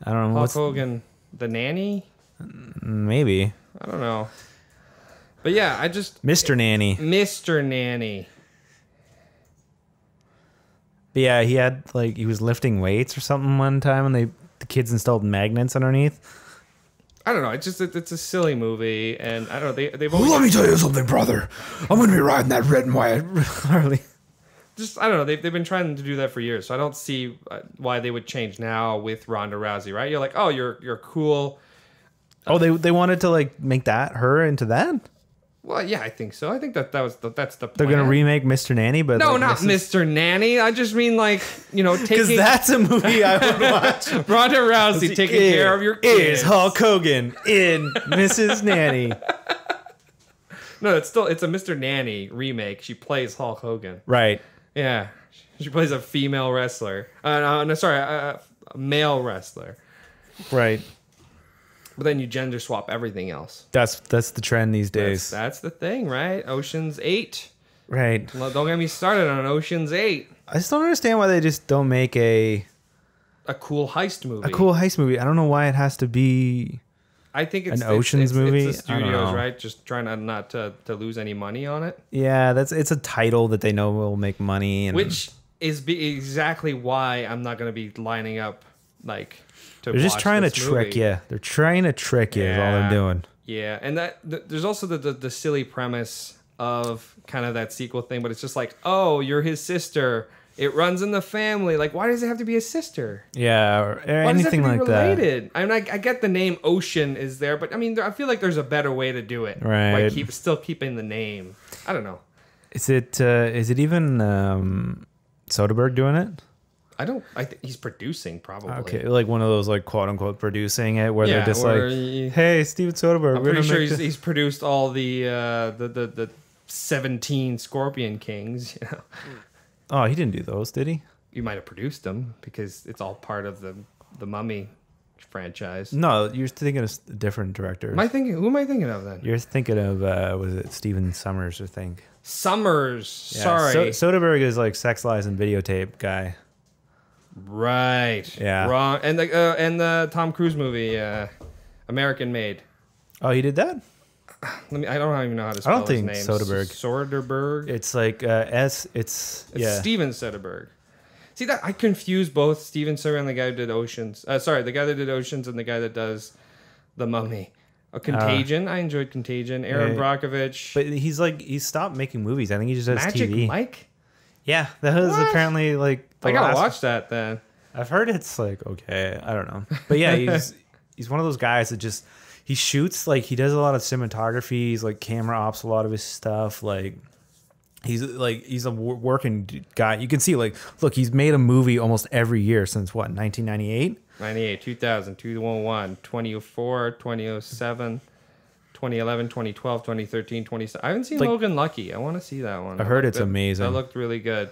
I don't know. Hulk What's, Hogan, the nanny? maybe. I don't know. But yeah, I just... Mr. Nanny. Mr. Nanny. But yeah, he had like, he was lifting weights or something one time and the kids installed magnets underneath. I don't know. It's a silly movie, and I don't know. They've always Let me tell you something, brother. I'm going to be riding that red and white Harley. just I don't know. They've been trying to do that for years, so I don't see why they would change now with Ronda Rousey. Right? You're like, oh, you're cool. Oh, they wanted to like make her into that? Well, yeah, I think so. I think that's the plan. They're gonna remake Mr. Nanny, but No, like, not Mr. Nanny. I just mean like, you know, because taking that's a movie I would watch. Ronda Rousey taking care of your kids. Is Hulk Hogan in Mrs. Nanny? No, it's a Mr. Nanny remake. She plays Hulk Hogan. Right. Yeah, she plays a female wrestler. A male wrestler. Right. But then you gender swap everything else. That's the trend these days. That's the thing, right? Ocean's 8. Right. Well, don't get me started on Ocean's 8. I just don't understand why they just don't make a cool heist movie. a cool heist movie. I don't know why it has to be. I think it's an Ocean's movie? It's the I don't studios, know. right? Just trying not to lose any money on it. Yeah, it's a title that they know will make money, and Which is exactly why I'm not going to be lining up like to they're just watch trying to this trick movie. you. They're trying to trick you. Is all they're doing. Yeah, and there's also the silly premise of kind of that sequel thing, but it's just like, oh, you're his sister. It runs in the family. Like, why does it have to be his sister? Yeah, or Why does it have anything to be like that. related? I mean, I get the name Ocean is there, but I mean, I feel like there's a better way to do it. Right. Like still keeping the name. I don't know. Is it even Soderbergh doing it? I think he's producing probably. Okay, like one of those like quote unquote producing it where Yeah, they're just where like, hey, Steven Soderbergh. I'm we're pretty gonna sure make he's produced all the 17 Scorpion Kings. You know, Oh, he didn't do those, did he? you might have produced them because it's all part of the Mummy franchise. No, you're thinking of different directors. Who am I thinking of then? You're thinking of was it Steven Summers? I think. Summers. Yeah, Sorry. Soderbergh is like Sex Lies and Videotape guy. Right. Yeah. Wrong. And the Tom Cruise movie, American Made. Oh, he did that? I don't even know how to spell I don't think his name. Soderbergh. Soderbergh. It's like It's yeah. Steven Soderbergh. See that I confuse both Steven Soderbergh and the guy who did Oceans. The guy that did Oceans and the guy that does The Mummy. Contagion. I enjoyed Contagion. Aaron Brockovich. But he stopped making movies. I think he just does Magic TV. Mike. Yeah, that was What? apparently like. I gotta watch that then. I've heard it's like okay. I don't know, but yeah, he's one of those guys that just he shoots like he does a lot of cinematography. He's like camera ops a lot of his stuff. Like he's a working guy. You can see like look, he's made a movie almost every year since what 1998. 98, 2000, 2001, 2004, 2007, 2011, 2012, 2013, 2017. I haven't seen Like- Logan Lucky. I want to see that one. I heard it's amazing. That looked really good.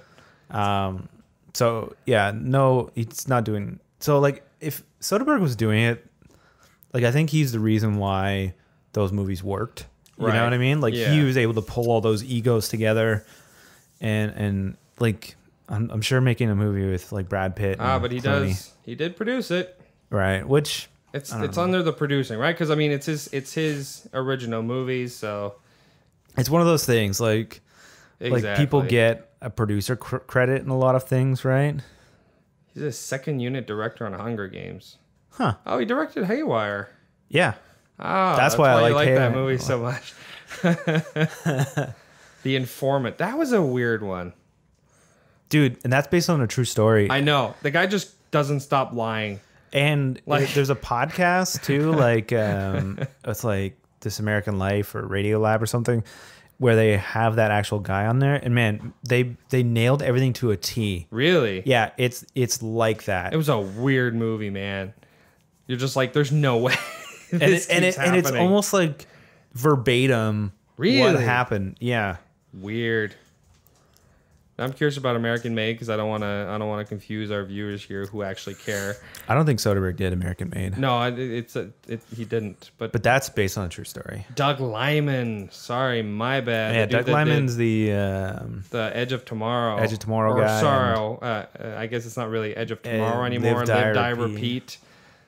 So yeah, no, he's not doing. So like, if Soderbergh was doing it, like I think he's the reason why those movies worked. You Right. know what I mean? Like Yeah. he was able to pull all those egos together, and like I'm sure making a movie with like Brad Pitt. and But Clooney, he did produce it. right? Which It's I don't under the producing, right? Because I mean, it's his original movies, so it's one of those things like people Exactly. get a producer credit in a lot of things, right? He's a second unit director on Hunger Games. Huh? Oh, he directed Haywire. Yeah. Ah, That's why I you like like that Haywire. movie so much. The Informant. That was a weird one. Dude, and that's based on a true story. I know. The guy just doesn't stop lying. And Like- there's a podcast too, like it's like This American Life or Radio Lab or something, where they have that actual guy on there. And man, they nailed everything to a T. Really? Yeah, it's like that. It was a weird movie, man. You're just like, there's no way. and this it's keeps happening. almost like verbatim what Really? happened. Yeah. Weird. I'm curious about American Made because I don't want to confuse our viewers here who actually care. I don't think Soderbergh did American Made. No, he didn't. But that's based on a true story. Doug Liman. Sorry, my bad. Yeah, Doug Liman's the Edge of Tomorrow. Edge of Tomorrow or guy. Sorry, I guess it's not really Edge of Tomorrow anymore. Live, Die, Repeat.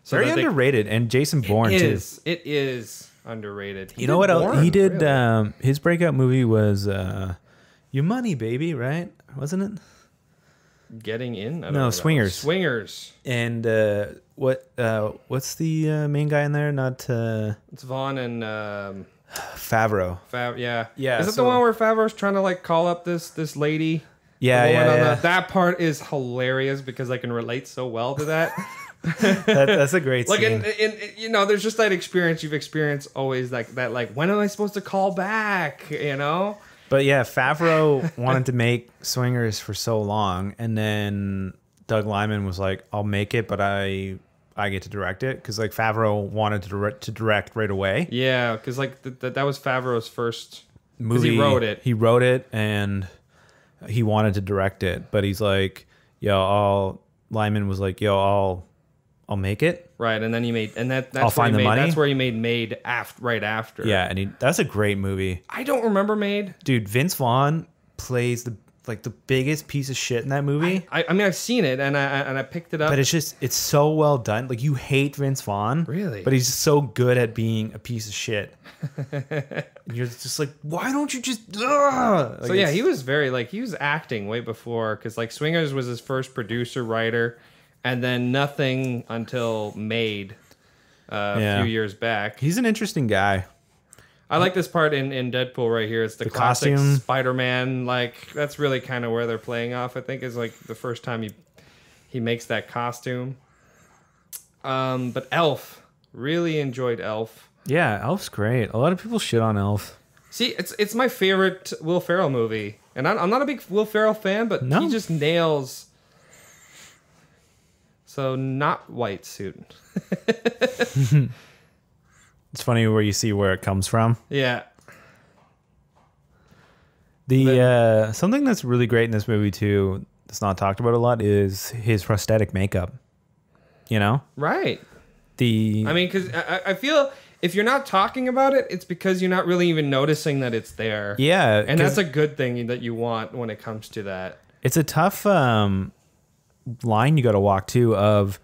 So very underrated, and Jason Bourne too. It is underrated. You know what else? He did really. His breakout movie was Your Money, Baby, right? Wasn't it? Getting In? I don't No, know. Swingers. Swingers. And what's the main guy in there? Not It's Vaughn and Favreau. Yeah. Yeah, Is it so- the one where Favreau's trying to like call up this lady? Yeah, The woman on yeah. That part is hilarious because I can relate so well to that. That's a great Like scene. in there's just that experience you've experienced always like that. Like when am I supposed to call back? But yeah, Favreau wanted to make Swingers for so long, and then Doug Liman was like, "I'll make it, but I get to direct it," because like Favreau wanted to direct right away. Yeah, because like that was Favreau's first Movie. He wrote it. He wrote it, and he wanted to direct it, but he's like, Lyman was like, I'll make it. Right, and then he made, and that's I'll where find he the made, money. That's where he made Made right after. Yeah, and that's a great movie. I don't remember Made. Dude, Vince Vaughn plays the biggest piece of shit in that movie. I mean, I've seen it, and I picked it up. But it's so well done. Like, you hate Vince Vaughn. Really? But he's so good at being a piece of shit. And you're just like, why don't you just... Ugh? So yeah, he was he was acting way before, because like Swingers was his first producer, writer, and then nothing until Made a few years back. He's an interesting guy. I like this part in Deadpool right here. It's the classic costume. Spider-Man. Like, that's really kind of where they're playing off, I think, is like the first time he makes that costume. But Elf. Really enjoyed Elf. Yeah, Elf's great. A lot of people shit on Elf. See, it's my favorite Will Ferrell movie. And I'm not a big Will Ferrell fan, but No. he just nails... So, not white suit. It's funny where you see where it comes from. Yeah. The something that's really great in this movie too, that's not talked about a lot, is his prosthetic makeup. You know? Right. I mean, because I feel if you're not talking about it, it's because you're not really even noticing that it's there. Yeah. And that's a good thing that you want when it comes to that. It's a tough line you got to walk too, of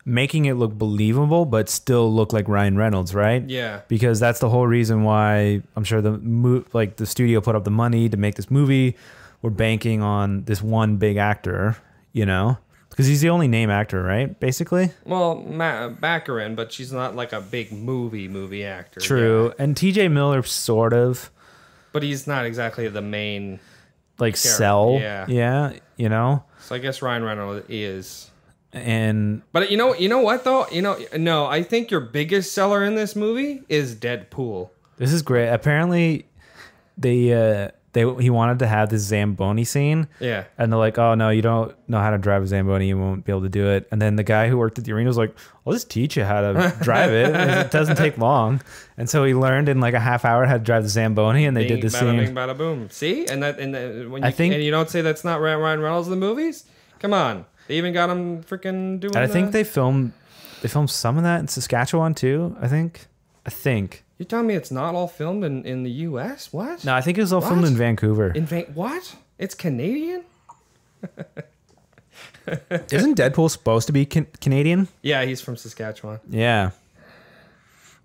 making it look believable but still look like Ryan Reynolds, right? Yeah. Because that's the whole reason why I'm sure the studio put up the money to make this movie. We're banking on this one big actor, you know, because he's the only name actor, right? Basically. Well, Baccarin, but she's not like a big movie actor. True. Yeah. And TJ Miller sort of But he's not exactly the main. like sell. Yeah. You know. So I guess Ryan Reynolds is. But you know what though? No, I think your biggest seller in this movie is Deadpool. this is great. Apparently, he wanted to have this Zamboni scene. Yeah. And they're like, oh, no, you don't know how to drive a Zamboni. You won't be able to do it. And then the guy who worked at the arena was like, I'll just teach you how to drive it. It doesn't take long. And so he learned in like a half hour how to drive the Zamboni, and they did the Bada scene. bing, bada boom. See? And when I think- and you don't say that's not Ryan Reynolds in the movies? Come on. They even got him freaking doing And I think they filmed some of that in Saskatchewan too, I think. You're telling me it's not all filmed in the U.S.? What? No, I think it was all filmed in Vancouver. What? It's Canadian? Isn't Deadpool supposed to be Canadian? Yeah, he's from Saskatchewan. Yeah.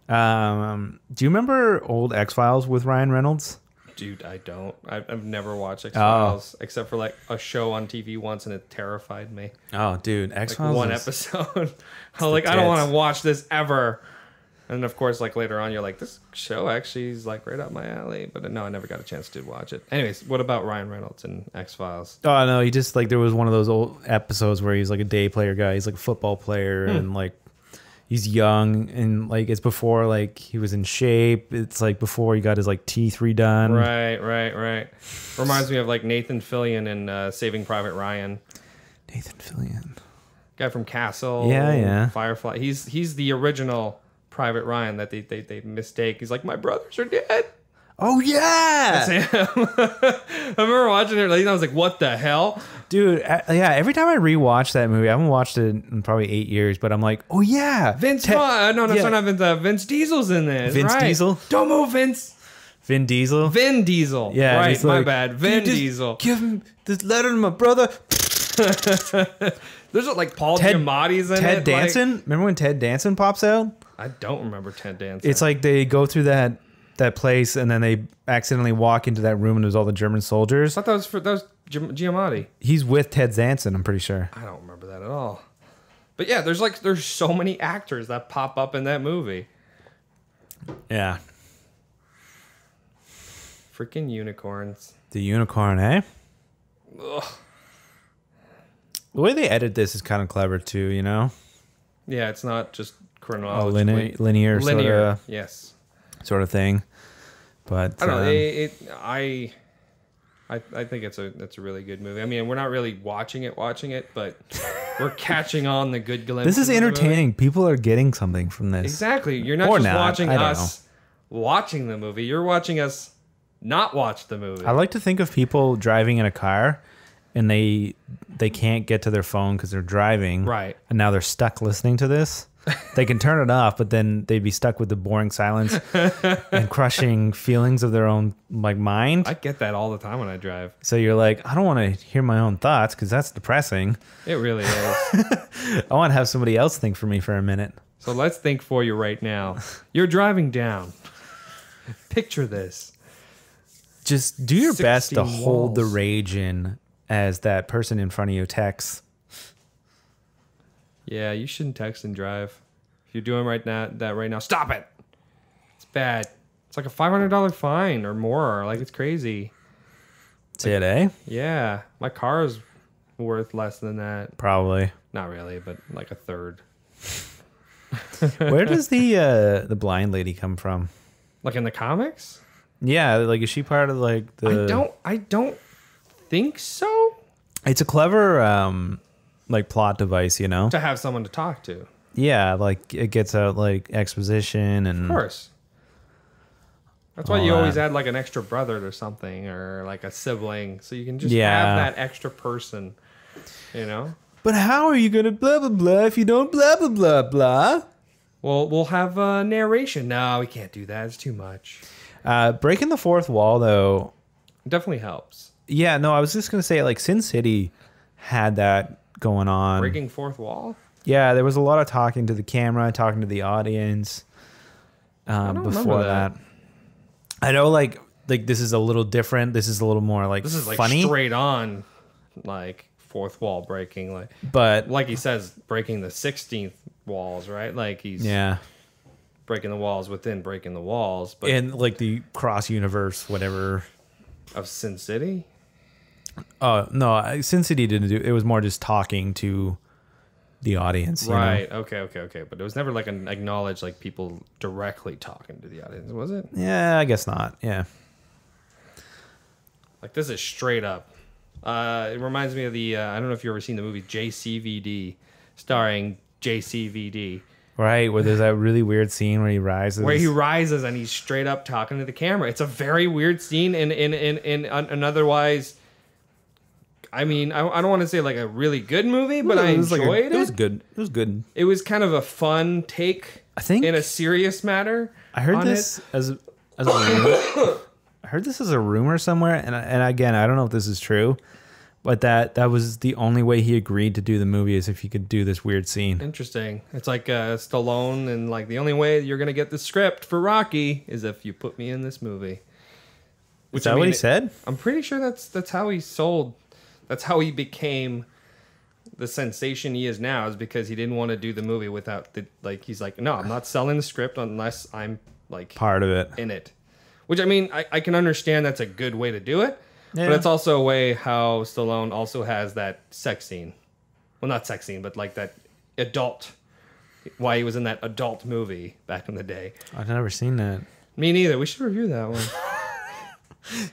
Do you remember old X-Files with Ryan Reynolds? Dude, I don't. I've never watched X-Files except for like a show on TV once, and it terrified me. Oh, dude, Like X-Files. one episode. I was like, I don't want to watch this ever. And of course, like later on, you're like, this show actually is like right up my alley. But no, I never got a chance to watch it. Anyways, what about Ryan Reynolds and X-Files? Oh no, he just like there was one of those old episodes where he's like a day player guy. He's like a football player and like he's young and like it's before like he was in shape. It's like before he got his like teeth redone. Right. Reminds me of like Nathan Fillion in Saving Private Ryan. Nathan Fillion. Guy from Castle. Yeah. Firefly. He's the original Private Ryan that they mistake. He's like, my brothers are dead. Oh yeah, I remember watching it. I was like, "What the hell, dude! Yeah, every time I rewatch that movie, I haven't watched it in probably 8 years, but I'm like, oh yeah, Vince Vaughn? No, that's yeah. not Vince. Vince Diesel's in this. Vince right. Diesel? Don't move, Vince. Vin Diesel. Vin Diesel. Yeah, right. he's My like, bad. Vin "Dude, just Diesel. Give him this letter to my brother." There's like Paul Ted- Giamatti's in Ted it. Danson. Remember when Ted Danson pops out? I don't remember Ted Danson. It's like they go through that place and then they accidentally walk into that room and there's all the German soldiers. I thought that was Giamatti. He's with Ted Danson, I'm pretty sure. I don't remember that at all. But yeah, there's so many actors that pop up in that movie. Yeah. Freaking unicorns. The unicorn, eh? Ugh. The way they edit this is kind of clever too, you know? Yeah, it's not just A chronologically linear yes. sort of thing. But I don't know. I think it's a really good movie. I mean, we're not really watching it, but we're catching on the good glimpses. this is of the movie. entertaining. People are getting something from this. Exactly. You're not Or just not. watching I don't us watching the movie. You're watching us not watch the movie. I like to think of people driving in a car and they can't get to their phone because they're driving. Right. And now they're stuck listening to this. They can turn it off, but then they'd be stuck with the boring silence and crushing feelings of their own mind. I get that all the time when I drive. So you're like, I don't want to hear my own thoughts because that's depressing. It really is. I want to have somebody else think for me for a minute. So let's think for you right now. You're driving down. Picture this. Just do your best to 16 hold the walls. rage in as that person in front of you texts. Yeah, you shouldn't text and drive. If you're doing right now, stop it. It's bad. It's like a $500 fine or more. Like, it's crazy. That's it, eh? Yeah, my car is worth less than that. Probably. Not really, but like a third. Where does the blind lady come from? Like in the comics? Yeah, like is she part of like the? I don't think so. It's a clever like plot device, you know. To have someone to talk to. Yeah, like it gets out like exposition and. Of course. That's why All you always that. add like an extra brother or something, or like a sibling, so you can just Yeah. have that extra person. You know. But how are you gonna blah blah blah if you don't blah blah blah blah? Well, we'll have narration. No, we can't do that. It's too much. Breaking the fourth wall, though. It definitely helps. Yeah, no, I was just gonna say like Sin City had that going on. Breaking fourth wall. Yeah, there was a lot of talking to the camera, talking to the audience. don't Before remember that. I know, like this is a little different. This is a little more like This is like funny, straight on, like fourth wall breaking. but Like he says, breaking the 16th walls, right? Like he's yeah, breaking the walls within breaking the walls. But and like the cross universe, whatever. of Sin City. Oh no, Sin City didn't do. It was more just talking to the audience, you know? Right. Okay. But it was never like an acknowledged like people directly talking to the audience, was it? Yeah, I guess not. Yeah, Like this is straight up. It reminds me of the I don't know if you've ever seen the movie JCVD, starring JCVD, right. Where there's that really weird scene where he rises. where he rises and he's straight up talking to the camera. It's a very weird scene in an otherwise. I mean, I don't want to say like a really good movie, but I was enjoyed like it. It was good. It was good. It was kind of a fun take. I think in a serious matter. I heard on this it. as a rumor. I heard this as a rumor somewhere, and again, I don't know if this is true, but that was the only way he agreed to do the movie is if he could do this weird scene. Interesting. It's like Stallone, and like the only way you're gonna get the script for Rocky is if you put me in this movie. Is that what he said? I'm pretty sure that's how he sold. That's how he became the sensation he is now. Is because he didn't want to do the movie without the like. He's like, no, I'm not selling the script unless I'm like Part of it. in it. Which I mean, I can understand that's a good way to do it, Yeah. but it's also a way how Stallone also has that sex scene. Well, not sex scene, but like that adult. Why he was in that adult movie back in the day. I've never seen that. Me neither. We should review that one.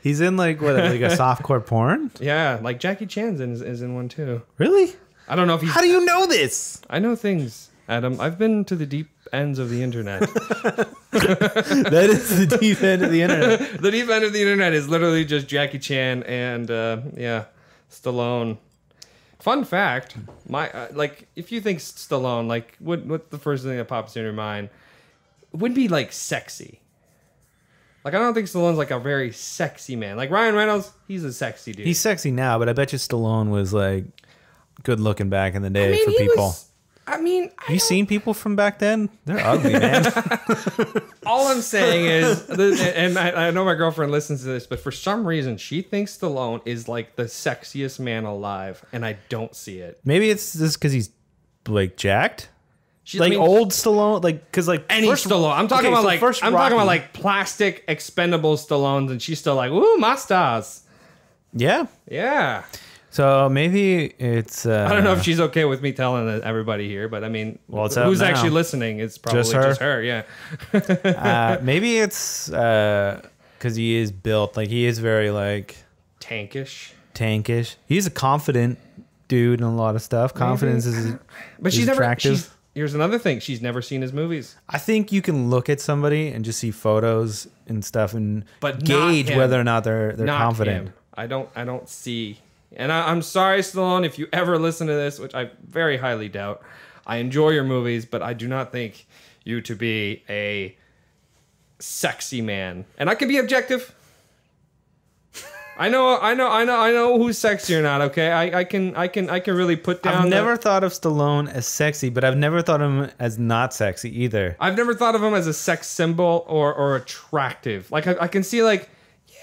He's in like what, like a softcore porn? Yeah, like Jackie Chan's is in one too. Really? I don't know if he's. How do you know this? I know things. Adam, I've been to the deep ends of the internet. That is the deep end of the internet. The deep end of the internet is literally just Jackie Chan and Stallone. Fun fact, if you think Stallone, like what's the first thing that pops in your mind? It would be like sexy. Like I don't think Stallone's like a very sexy man. Like Ryan Reynolds, he's a sexy dude. He's sexy now, but I bet you Stallone was like good looking back in the day for people. Have you seen people from back then? They're ugly, man. All I'm saying is, and I know my girlfriend listens to this, but for some reason she thinks Stallone is like the sexiest man alive, and I don't see it. Maybe it's just because he's like jacked. Old Stallone, like because like any Stallone. I'm talking about talking about like plastic expendable Stallones, and she's still like, ooh, my stars. Yeah. So maybe it's. I don't know if she's okay with me telling everybody here, but I mean, who's actually listening? It's probably just her. Yeah. Maybe it's because he is built like he is very like tankish. He's a confident dude in a lot of stuff. Confidence is, but she's attractive. Here's another thing: she's never seen his movies. I think you can look at somebody and just see photos and stuff and but gauge whether or not they're not confident. Him. I don't see. And I'm sorry, Stallone, if you ever listen to this, which I very highly doubt. I enjoy your movies, but I do not think you to be a sexy man. And I can be objective. I know who's sexy or not. Okay, I can really put down. I've never thought of Stallone as sexy, but I've never thought of him as not sexy either. I've never thought of him as a sex symbol or attractive. Like I can see like.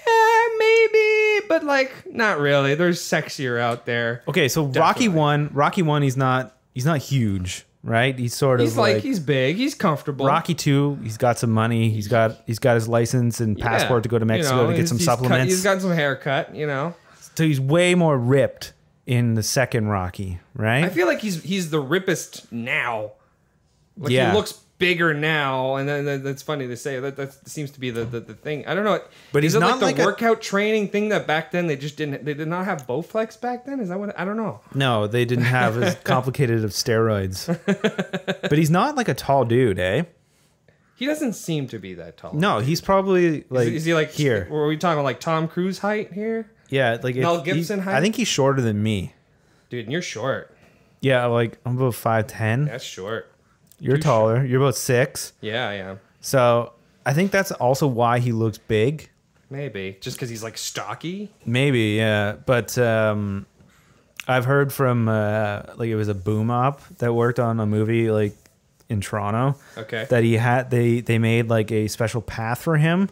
Yeah, maybe, but like not really. There's sexier out there. Okay, so Definitely. Rocky 1, he's not huge, right? He's sort of he's big, he's comfortable. Rocky 2, he's got some money. He's got his license and passport to go to Mexico to get some supplements. He's got some haircut, So he's way more ripped in the second Rocky, right? I feel like he's the rippest now. Like he looks bigger now, and then that's funny to say. That seems to be the thing. I don't know. But he's not like the workout training thing that back then they did not have Bowflex back then. Is that what? I don't know. No, they didn't have as complicated of steroids. But he's not like a tall dude, eh? He doesn't seem to be that tall. No, he's probably like. Is he like here? Were we talking like Tom Cruise height here? Yeah, like Mel Gibson height. I think he's shorter than me. Dude, and you're short. Yeah, like I'm about 5'10". That's short. You're taller. Short. You're about 6. Yeah, I am. So I think that's also why he looks big. Maybe just because he's like stocky. Maybe, yeah. But I've heard from like it was a boom op that worked on a movie like in Toronto. Okay. That they made like a special path for him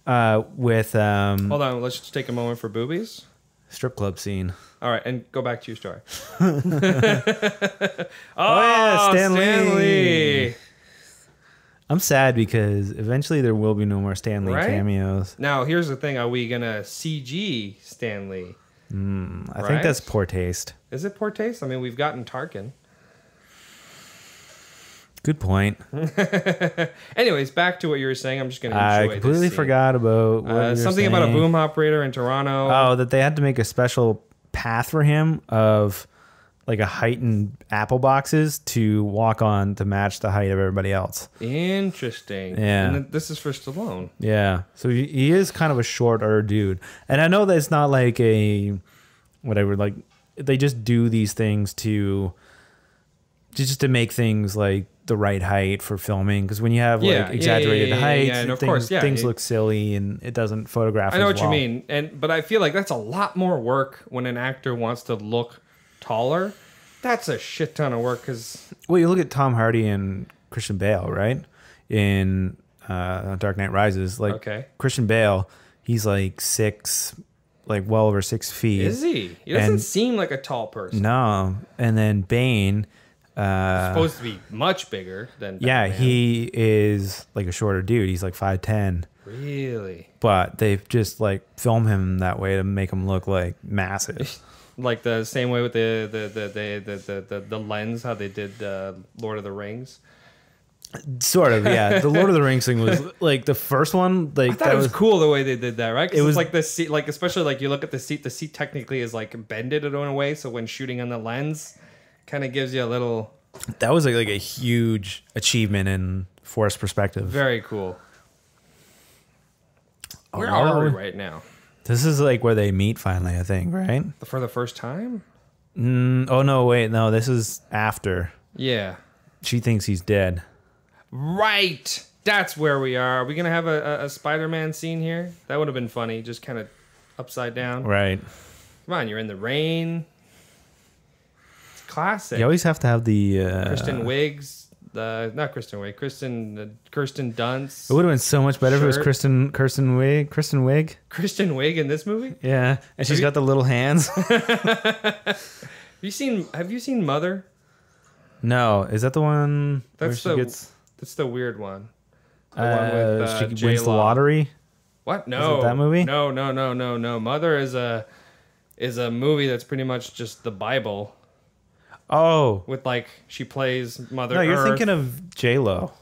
with. Hold on, let's just take a moment for boobies. Strip club scene. All right, and go back to your story. yeah, Stan Lee. I'm sad because eventually there will be no more Stan Lee cameos. Now, here's the thing. Are we going to CG Stan Lee? I think that's poor taste. Is it poor taste? I mean, we've gotten Tarkin. Good point. Anyways, back to what you were saying. I'm just going to enjoy I completely forgot about what something about a boom operator in Toronto. Oh, that they had to make a special path for him of like a heightened apple boxes to walk on to match the height of everybody else. Interesting. Yeah. And this is for Stallone. Yeah. So he is kind of a shorter dude. And I know that it's not like a whatever, like they just do these things to make things like the right height for filming, because when you have like exaggerated heights, and of things, course, things look silly and it doesn't photograph. I know what you mean, but I feel like that's a lot more work when an actor wants to look taller. That's a shit ton of work. Because you look at Tom Hardy and Christian Bale, right? In Dark Knight Rises, like Christian Bale, he's like 6, like well over 6 feet. Is he? He doesn't seem like a tall person. No, and then Bane. Supposed to be much bigger than Batman. He is like a shorter dude. He's like 5'10". Really? But they just like film him that way to make him look like massive. Like the same way with the lens, how they did Lord of the Rings. Sort of, yeah. The Lord of the Rings thing was like the first one. Like I thought it was cool the way they did that, right? It was like the seat, like especially like you look at the seat technically is like bended in a way, so when shooting on the lens, kind of gives you a little That was like a huge achievement in force perspective. Very cool. Where are we right now? This is like where they meet finally, I think, right? For the first time? Oh, no, wait. No, this is after. Yeah. She thinks he's dead. Right. That's where we are. Are we going to have a Spider-Man scene here? That would have been funny. Just kind of upside down. Right. Come on, you're in the rain. It's classic. You always have to have the... Kristen Wiig's. Not Kristen Wiig. Kirsten Dunst. It would have been so much better if it was Shirt. Kristen Wiig. Kristen Wiig in this movie? Yeah. And she's got the little hands. Have you seen Mother? No. Is that the one where That's that's the weird one. The one with she wins the J-Law. lottery? What? No. Is it that movie? No. Mother is a movie that's pretty much just the Bible. Oh. With like she plays Mother No, you're Earth. thinking of J-Lo.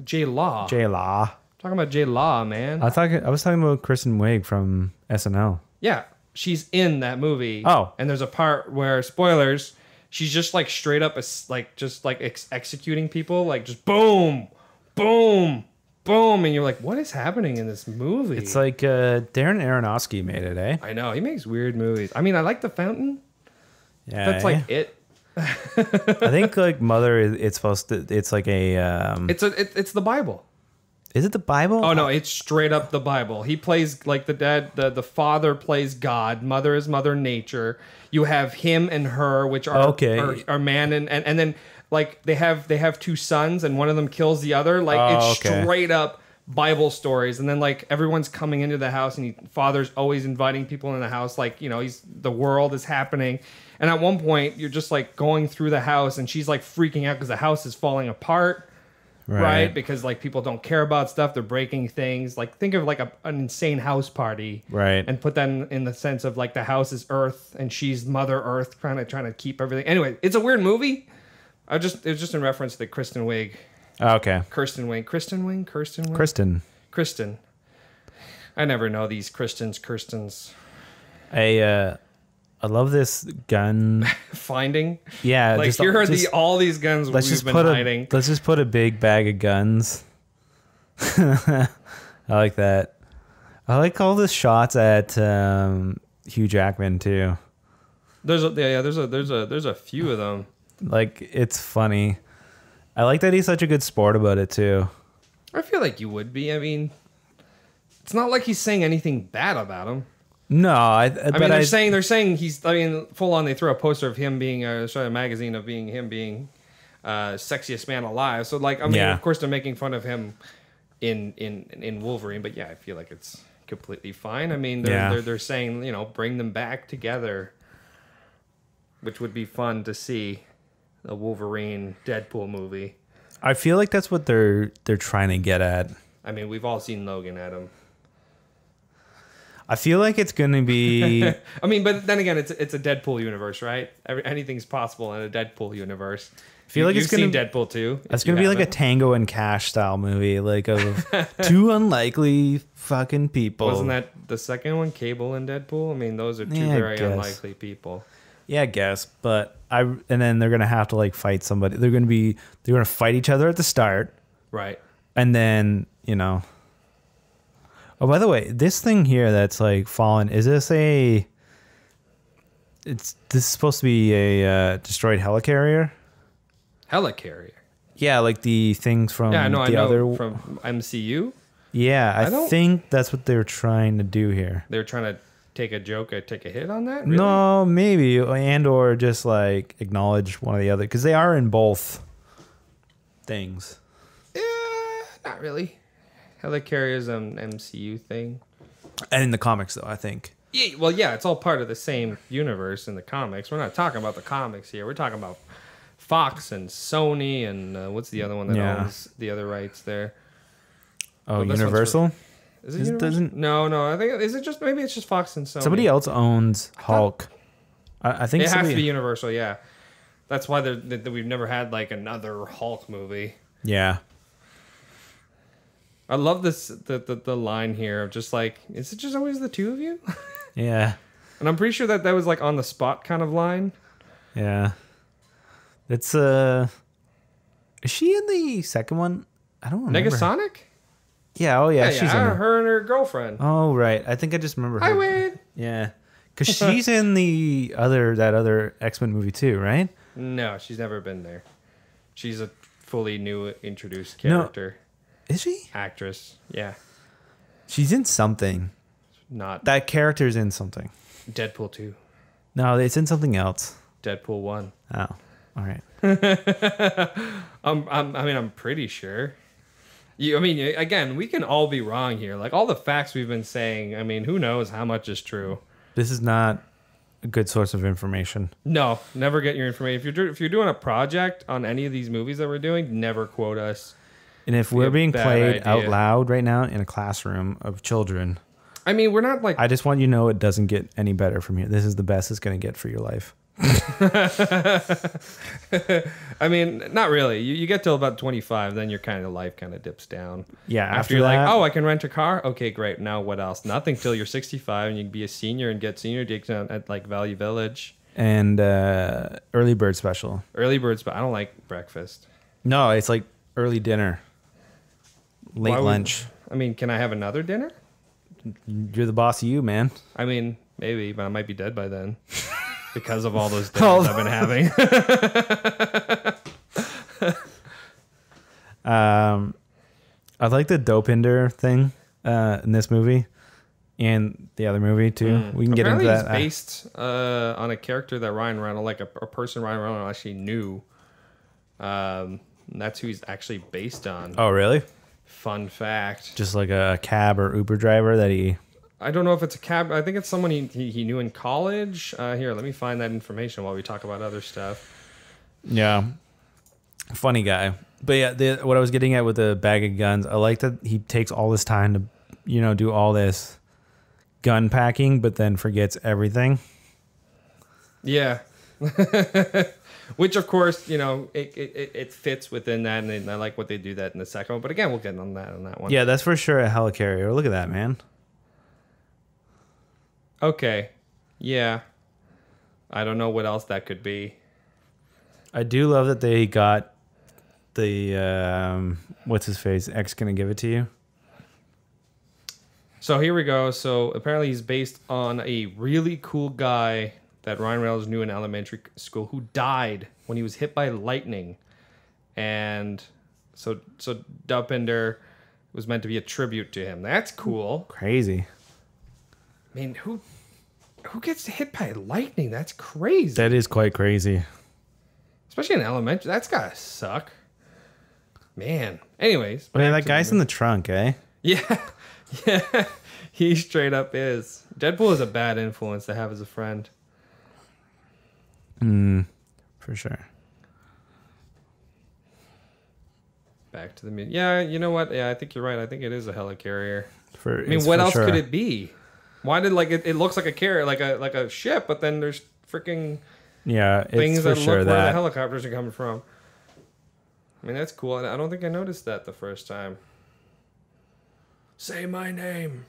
J-Law. J-Law. Talking about J-Law, man. I was talking about Kristen Wiig from SNL. Yeah, she's in that movie. Oh. And there's a part where, spoilers, she's just like straight up executing people, like just boom, boom, boom, and you're like, what is happening in this movie? It's like Darren Aronofsky made it, eh? I know, he makes weird movies. I mean, I like The Fountain. Yeah. That's like it. I think like Mother it's supposed to it's like a It's the Bible. Is it the Bible? Oh no, it's straight up the Bible. He plays like the dad, the father plays God, mother is Mother Nature. You have him and her, which are are man and then like they have two sons and one of them kills the other. Like it's straight up Bible stories. And then like everyone's coming into the house and father's always inviting people in the house, like, you know, the world is happening. And at one point you're just like going through the house and she's like freaking out because the house is falling apart. Right. Because like people don't care about stuff. They're breaking things. Like think of like an insane house party. Right. And put that in the sense of like the house is Earth and she's Mother Earth trying to keep everything. Anyway, it's a weird movie. It was just in reference to Kristen Wiig. Oh, okay. Kristen. I never know these Kirstens. I love this gun finding. Yeah, like here are all these guns we've been hiding. Let's just put a big bag of guns. I like that. I like all the shots at Hugh Jackman too. There's a few of them. Like it's funny. I like that he's such a good sport about it too. I feel like you would be. I mean, it's not like he's saying anything bad about him. No, they're saying he's. I mean, full on. They throw a poster of him being a magazine of him being sexiest man alive. So like, I mean, of course they're making fun of him in Wolverine, but yeah, I feel like it's completely fine. I mean, they're saying, you know, bring them back together, which would be fun to see, a Wolverine Deadpool movie. I feel like that's what they're trying to get at. I mean, we've all seen Logan, Adam. I feel like it's going to be... I mean, but then again, it's a Deadpool universe, right? Anything's possible in a Deadpool universe. I feel like you've seen Deadpool 2. It's going to be like a Tango and Cash style movie, like of two unlikely fucking people. Wasn't that the second one, Cable and Deadpool? I mean, those are two very unlikely people. Yeah, I guess. But and then they're going to have to like fight somebody. They're going to fight each other at the start. Right. And then, you know... Oh, by the way, this thing here that's like fallen, is this this is supposed to be a destroyed helicarrier? Helicarrier? Yeah, like the things from I know other... from MCU? Yeah, I think that's what they're trying to do here. They're trying to take a hit on that? Really? No, maybe, and or just like acknowledge one or the other, because they are in both things. Yeah, not really. Helicarrier is an MCU thing. And in the comics, though, I think. Yeah, well, yeah, it's all part of the same universe in the comics. We're not talking about the comics here. We're talking about Fox and Sony and what's the other one that owns the other rights there? Oh, Universal? Is it Universal? No. I think maybe it's just Fox and Sony. Somebody else owns Hulk. I think it has to be Universal. Yeah, that's why we've never had like another Hulk movie. Yeah. I love this the line here of just like, is it just always the two of you? Yeah. And I'm pretty sure that was like on the spot kind of line. Yeah. It's I Is she in the second one? I don't remember. Negasonic? Yeah. Oh yeah. Yeah, She's yeah, in it. her and her girlfriend. Oh right. I think I just remember her. Hi, Wade. Yeah. Because she's in that other X-Men movie too, right? No, she's never been there. She's a fully new introduced character. Is she? Actress. Yeah. She's in something. Not That character's in something. Deadpool 2. No, it's in something else. Deadpool 1. Oh, all right. I'm pretty sure. Again, we can all be wrong here. Like all the facts we've been saying, I mean, who knows how much is true? This is not a good source of information. No, never get your information. If you're doing a project on any of these movies that we're doing, never quote us. And if Be we're a being bad played out idea. loud right now in a classroom of children, I mean, we're not like I just want you to know it doesn't get any better from here. This is the best it's going to get for your life. I mean, not really. You get till about 25, then your kind of life kind of dips down. Yeah, After you're like, oh, I can rent a car. Okay, great. Now what else? Nothing till you're 65 and you can be a senior and get senior discount at like Value Village. And early bird special. Early birds, but I don't like breakfast. No, it's like early dinner, late Why would- lunch. I mean, can I have another dinner? You're the boss of you, man. I mean, maybe, but I might be dead by then because of all those dinners I've been having. I like the Dopinder thing in this movie and the other movie too. We can get into that. Apparently it's based on a character that Ryan Reynolds, like a person Ryan Reynolds actually knew. And that's who he's actually based on. Oh, really? Fun fact. Just like a cab or Uber driver that he... I don't know if it's a cab. I think it's someone he knew in college. Here, let me find that information while we talk about other stuff. Yeah. Funny guy. But yeah, what I was getting at with the bag of guns, I like that he takes all this time to, do all this gun packing, but then forgets everything. Yeah. Which, of course, it fits within that, and I like what they do that in the second one. But again, we'll get on that one. Yeah, that's for sure a helicarrier. Look at that, man. Okay. Yeah. I don't know what else that could be. I do love that they got the, what's his face? X gonna give it to you? So here we go. So apparently he's based on a really cool guy that Ryan Reynolds knew in elementary school who died when he was hit by lightning. And so Dopinder was meant to be a tribute to him. That's cool. Crazy. I mean, who gets hit by lightning? That's crazy. That is quite crazy. Especially in elementary. That's gotta suck. Man. Anyways. Oh, yeah, back that to guy's the- in the trunk, eh? Yeah. Yeah. He straight up is. Deadpool is a bad influence to have as a friend. For sure. Back to the music. Yeah, you know what? Yeah, I think you're right. I think it is a helicarrier. I I mean, what else could it be? Why did it looks like a carrier, like a ship, but then there's freaking Yeah, it's things for that sure look where the that. helicopters are coming from. I mean, that's cool. I don't think I noticed that the first time. Say my name.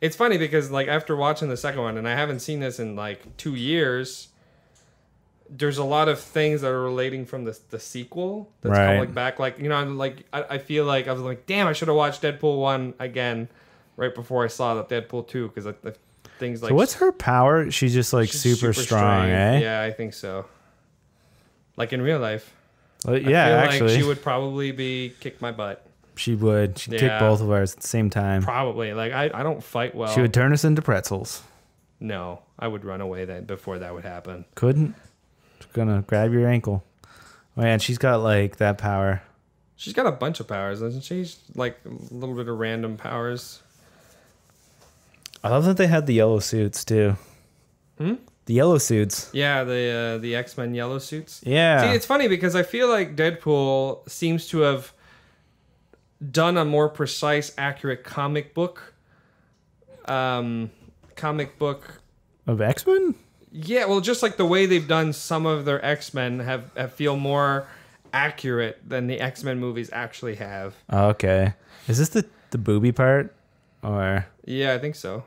It's funny because after watching the second one, and I haven't seen this in 2 years, there's a lot of things that are relating from the sequel that's Right. come back. I feel like I was like, damn, I should have watched Deadpool 1 again right before I saw that Deadpool 2 because the things So what's her power? She's just she's super strong, eh? Yeah, I think so. Like in real life. Well, I yeah, feel actually, like she would probably be kick my butt. she would. She'd kick Yeah. both of ours at the same time. Probably. I don't fight well. She would turn us into pretzels. No, I would run away then before that would happen. Couldn't. Just gonna grab your ankle. Oh, man, she's got that power. She's got a bunch of powers, doesn't she? She's, a little bit of random powers. I love that they had the yellow suits too. The yellow suits. Yeah, the X-Men yellow suits. Yeah. See, it's funny because I feel like Deadpool seems to have done a more precise, accurate comic book. Of X-Men? Yeah, well, just like the way they've done some of their X-Men have feel more accurate than the X-Men movies actually have. Oh, okay. Is this the booby part? Or Yeah, I think so.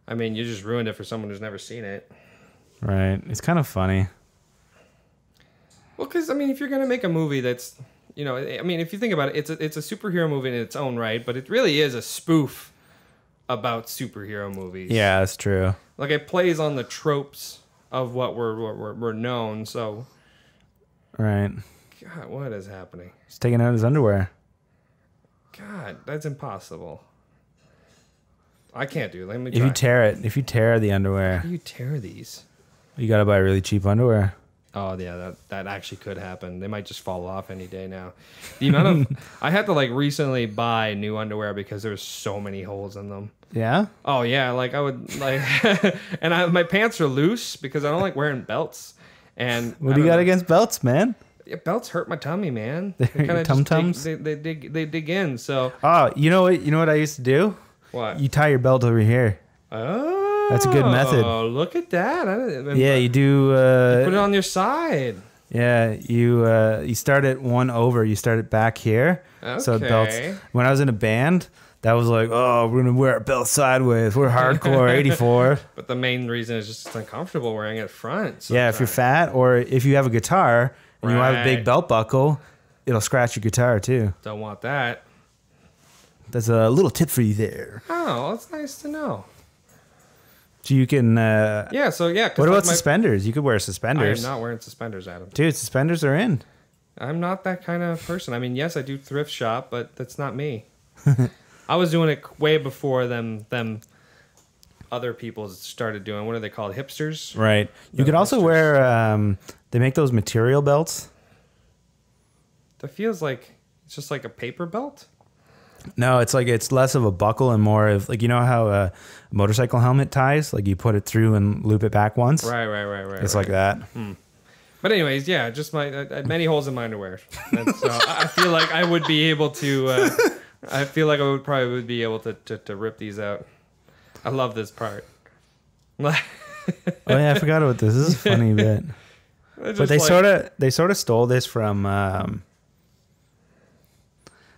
I mean, you just ruined it for someone who's never seen it. Right. It's kind of funny. Well, because, I mean, if you're going to make a movie that's, you know, I mean, if you think about it, it's a superhero movie in its own right, but it really is a spoof about superhero movies. Yeah, that's true. Like, it plays on the tropes of what we're known, so... Right. God, what is happening? He's taking out his underwear. God, that's impossible. I can't do it. Let me If try. you tear the underwear, How do you tear these? you gotta buy really cheap underwear. Oh yeah, that actually could happen. They might just fall off any day now. The amount of I had to like recently buy new underwear because there's so many holes in them. Yeah? Oh yeah, like I would like, and my pants are loose because I don't like wearing belts. And What do you got against belts, man? Yeah, belts hurt my tummy, man. They're They kinda your just tum-tums? They dig in. So Oh, you know what? You know what I used to do? what? You tie your belt over here. Oh, That's a good method. Oh, look at that! Yeah, you do. Put it on your side. Yeah, you start it one over. You start it back here. So it belts. Okay. When I was in a band, that was like, oh, we're gonna wear our belt sideways. We're hardcore 84. But the main reason is just it's uncomfortable wearing it front. Yeah, if you're fat or if you have a guitar and you have a big Right. belt buckle, it'll scratch your guitar too. Don't want that. That's a little tip for you there. Oh, that's nice to know. So you can. Yeah, so yeah. 'cause What about like suspenders? You could wear I am suspenders. not wearing suspenders, Adam. Dude, suspenders are in. I'm not that kind of person. I mean, yes, I do thrift shop, but that's not me. I was doing it way before them other people started doing. What are they called? Hipsters? Right. You No, could also hipsters. wear. They make those material belts. That feels like it's just like a paper belt. No, it's like it's less of a buckle and more of like, you know how a motorcycle helmet ties? Like you put it through and loop it back once. Right. It's like that. But anyways, yeah, just I had many holes in my underwear. And so I feel like I would be able to. I feel like I would probably be able to rip these out. I love this part. Oh yeah, I forgot about this. This is a funny bit. But they sort of stole this from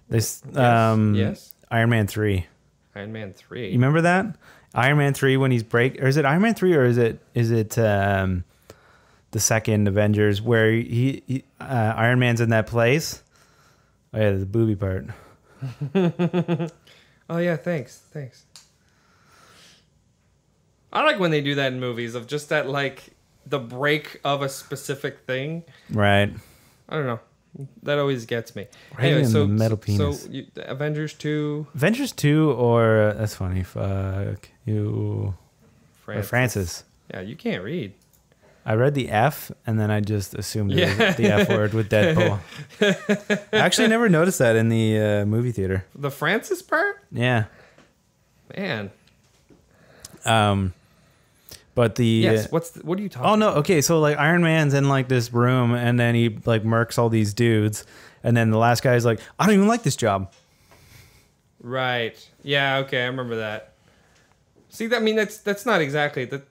yes. Iron Man 3. Iron Man 3. You remember that? Iron Man 3 when he's or is it Iron Man 3 or is it the second Avengers where he Iron Man's in that place? Oh yeah, the booby part. Oh yeah, thanks. I like when they do that in movies of just that like the break of a specific thing. Right. I don't know. That always gets me. Right in the metal penis. So Avengers 2. Avengers 2 or that's funny. Fuck you. Or Francis. Yeah, you can't read. I read the F and then I just assumed it was the F word with Deadpool. I actually never noticed that in the movie theater. The Francis part? Yeah. Man. But the Yes. What are you talking? oh no, okay, so like Iron Man's in like this room and then he like murks all these dudes and then the last guy's like, I don't even like this job. Right. Yeah. Okay. I remember that. See, that I mean that's not exactly that.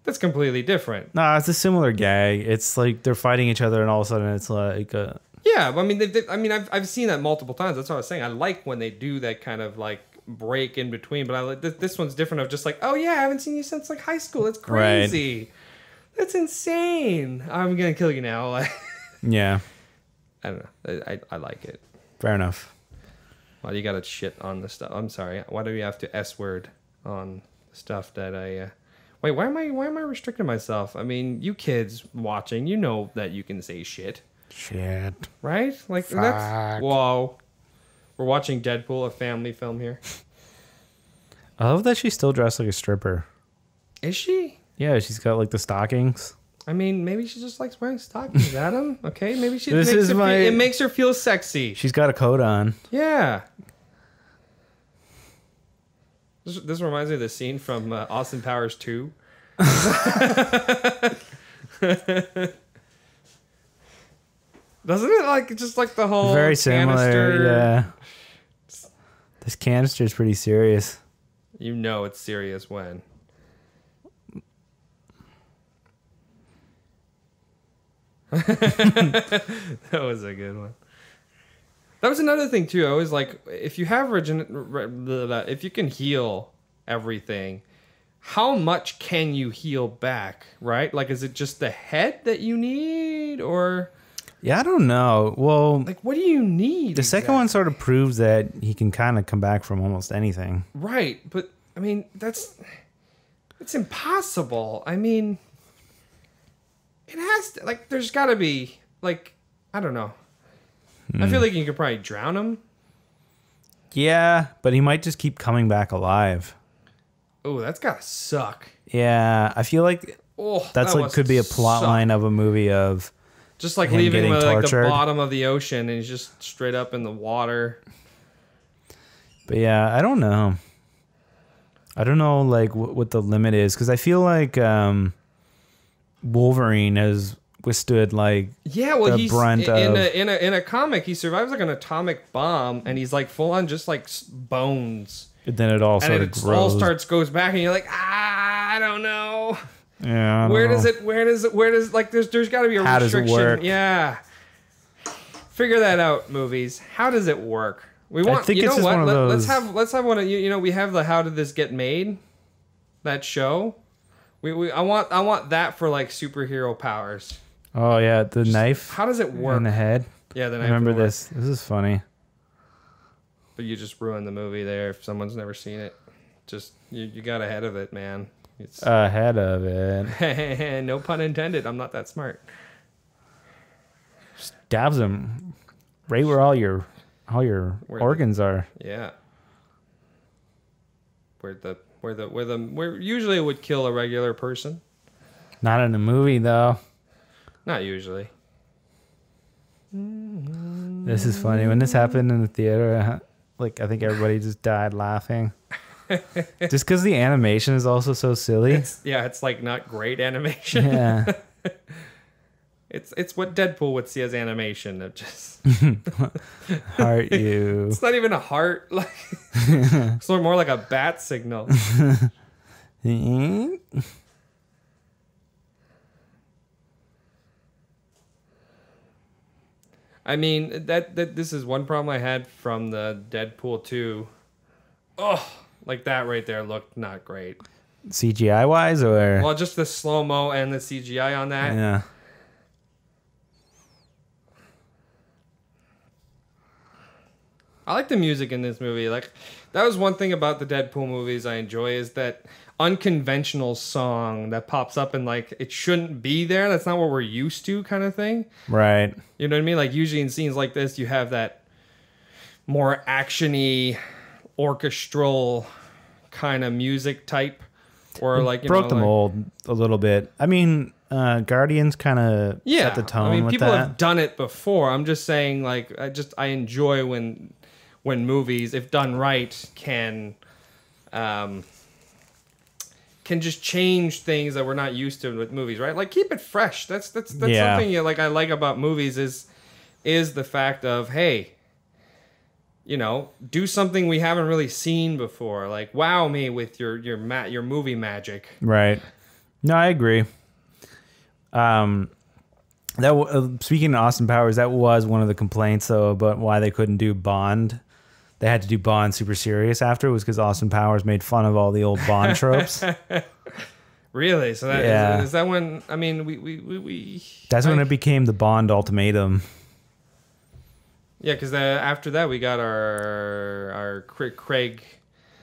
That's completely different. Nah, it's a similar gag. It's like they're fighting each other and all of a sudden it's like Yeah. I mean, I've seen that multiple times. That's what I was saying. I like when they do that kind of like break in between, but I like this one's different. Of just like, oh yeah, I haven't seen you since like high school. It's crazy. That's insane. I'm gonna kill you now. yeah. I don't know. I like it. Fair enough. Well, you gotta shit on the stuff. I'm sorry. Why do we have to S word on stuff that I? Wait, why am I restricting myself? I mean, you kids watching, you know that you can say shit, Shit. right? Like that's whoa. We're watching Deadpool, a family film here. I love that she's still dressed like a stripper. Is she? Yeah, she's got like the stockings. I mean, maybe she just likes wearing stockings, Adam. Okay, maybe she. This is it makes her feel sexy. She's got a coat on. Yeah. This reminds me of the scene from Austin Powers 2. Doesn't it like just like the whole Very similar, canister? yeah. This canister is pretty serious. You know it's serious when. That was a good one. That was another thing too. I always like if you have if you can heal everything, how much can you heal back, right? Like, is it just the head that you need, or Yeah, I don't know. Well, like, what do you need? the second one sort of proves that he can kind of come back from almost anything. Right, but I mean, it's impossible. I mean, it has to, like, there's got to be, like, I don't know. I feel like you could probably drown him. Yeah, but he might just keep coming back alive. Oh, that's gotta suck. Yeah, I feel like Oh, that's that like could be a must plot suck. line of a movie of Just like him leaving getting him at, like, the tortured. bottom of the ocean, and he's just straight up in the water. But yeah, I don't know. I don't know like what the limit is, because I feel like Wolverine has withstood like Yeah, well, the he's brunt in of a comic. He survives like an atomic bomb, and he's like full on just like bones. then it all And sort of it all grows. goes back, and you're like, I don't know. Yeah, I don't Where know. does like there's got to be a How does it restriction. work? Yeah, figure that out, movies. How does it work? We want. think You it's know just what? one of Let's those- have one of you know we have the How Did This Get Made? That show. I want that for like superhero powers. Oh yeah, the knife How does it work? in the head. Yeah, the I knife remember in the work. this. This is funny. But you just ruined the movie there if someone's never seen it. Just you got ahead of it, man. It's Ahead of it. no pun intended. I'm not that smart. Stabs him right where all your Where the- organs are. Yeah. Where usually it would kill a regular person. Not in a movie though. Not usually. This is funny. When this happened in the theater, like I think everybody just died laughing. Just because the animation is also so silly. It's like not great animation. Yeah. It's what Deadpool would see as animation. Of just Heart you. it's not even a heart. Like it's more like a bat signal. I mean that this is one problem I had from the Deadpool 2. Oh, like that right there looked not great. CGI wise or Well, just the slow mo and the CGI on that. yeah. I like the music in this movie. Like that was one thing about the Deadpool movies I enjoy is that unconventional song that pops up and like it shouldn't be there. That's not what we're used to, kind of thing. Right. You know what I mean? Like usually in scenes like this, you have that more actiony, orchestral kind of music type, or like you Broke know, the like, mold a little bit. I mean, Guardians kind of set the tone I mean, with people that. have done it before. I'm just saying, like, I enjoy when movies, if done right, can just change things that we're not used to with movies, right? Like keep it fresh. That's Yeah. something like I like about movies is the fact of, hey, you know, do something we haven't really seen before. Like wow me with your movie magic. Right. No, I agree. Speaking of Austin Powers, that was one of the complaints though about why they couldn't do Bond. They had to do Bond super serious after, was because Austin Powers made fun of all the old Bond tropes. Really? So that Yeah. is that when? I mean, we That's when it became the Bond ultimatum. Yeah, because after that we got our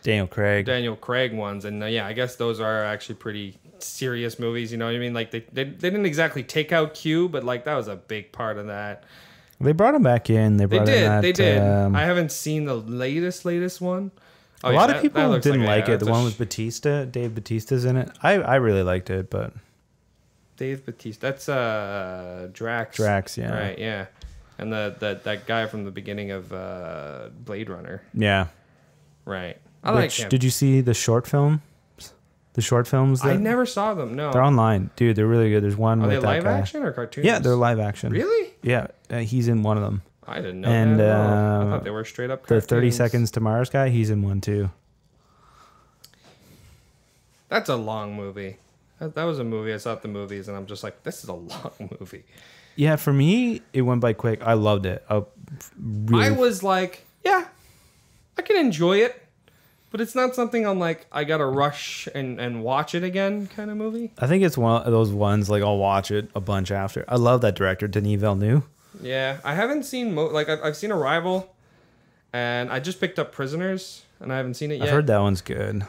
Daniel Craig. Daniel Craig ones, and yeah, I guess those are actually pretty serious movies. You know what I mean? Like they didn't exactly take out Q, but like that was a big part of that. They brought him back in. They brought in that, They did. I haven't seen the latest one. Oh, a yeah, lot of that people looks didn't like it. that's The a one with Batista, Dave Batista's in it. I really liked it, but Dave Batista. That's Drax. Drax, yeah. Right, yeah. And that guy from the beginning of Blade Runner. yeah. Right. I like him. Did you see the short film? The short films? I never saw them. No. They're online, dude. They're really good. There's one Are with they that live guy. action or cartoons? Yeah, they're live action. Really? Yeah, he's in one of them. I didn't know And, that at all. I thought they were straight up The cartoons. 30 Seconds to Mars guy, he's in one too. That's a long movie. That was a movie. I saw at the movies, and I'm just like, this is a long movie. Yeah, for me, it went by quick. I loved it. I was like, yeah, I can enjoy it. But it's not something I'm like, I gotta rush and watch it again kind of movie. I think it's one of those ones like I'll watch it a bunch after. I love that director, Denis Villeneuve. Yeah, I haven't seen I've seen Arrival, and I just picked up Prisoners, and I haven't seen it yet. I've heard that one's good.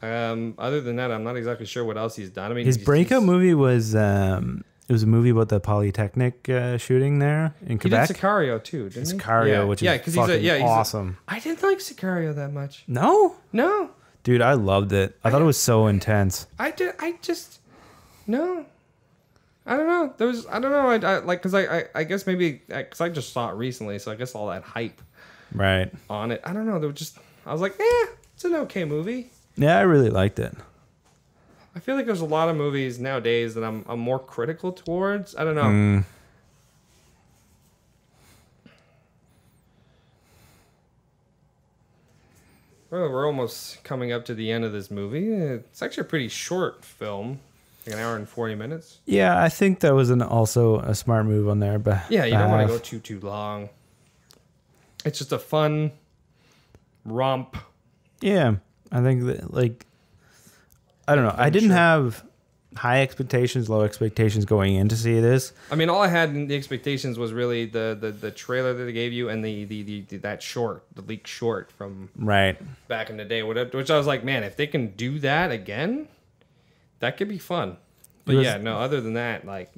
Other than that, I'm not exactly sure what else he's done. I mean, His breakout movie was it was a movie about the Polytechnic shooting there in He Quebec. did Sicario too, didn't he? Sicario, which is fucking awesome. I didn't like Sicario that much. No, No, dude, I loved it. I thought it was so intense. I no. I don't know. I don't know. I like because I guess maybe because I just saw it recently, so I guess all that hype Right. on it. I don't know. I was like, it's an okay movie. Yeah, I really liked it. I feel like there's a lot of movies nowadays that I'm more critical towards. I don't know. Well, we're almost coming up to the end of this movie. It's actually a pretty short film, like an hour and 40 minutes. Yeah, I think that was also a smart move on there. But Yeah, you don't want to go too long. It's just a fun romp. Yeah, I think that I don't know. I didn't have high expectations, low expectations going in to see this. I mean, all I had in the expectations was really the trailer that they gave you and the leaked short from Right. back in the day, which I was like, man, if they can do that again, that could be fun. But yeah, no, other than that, like,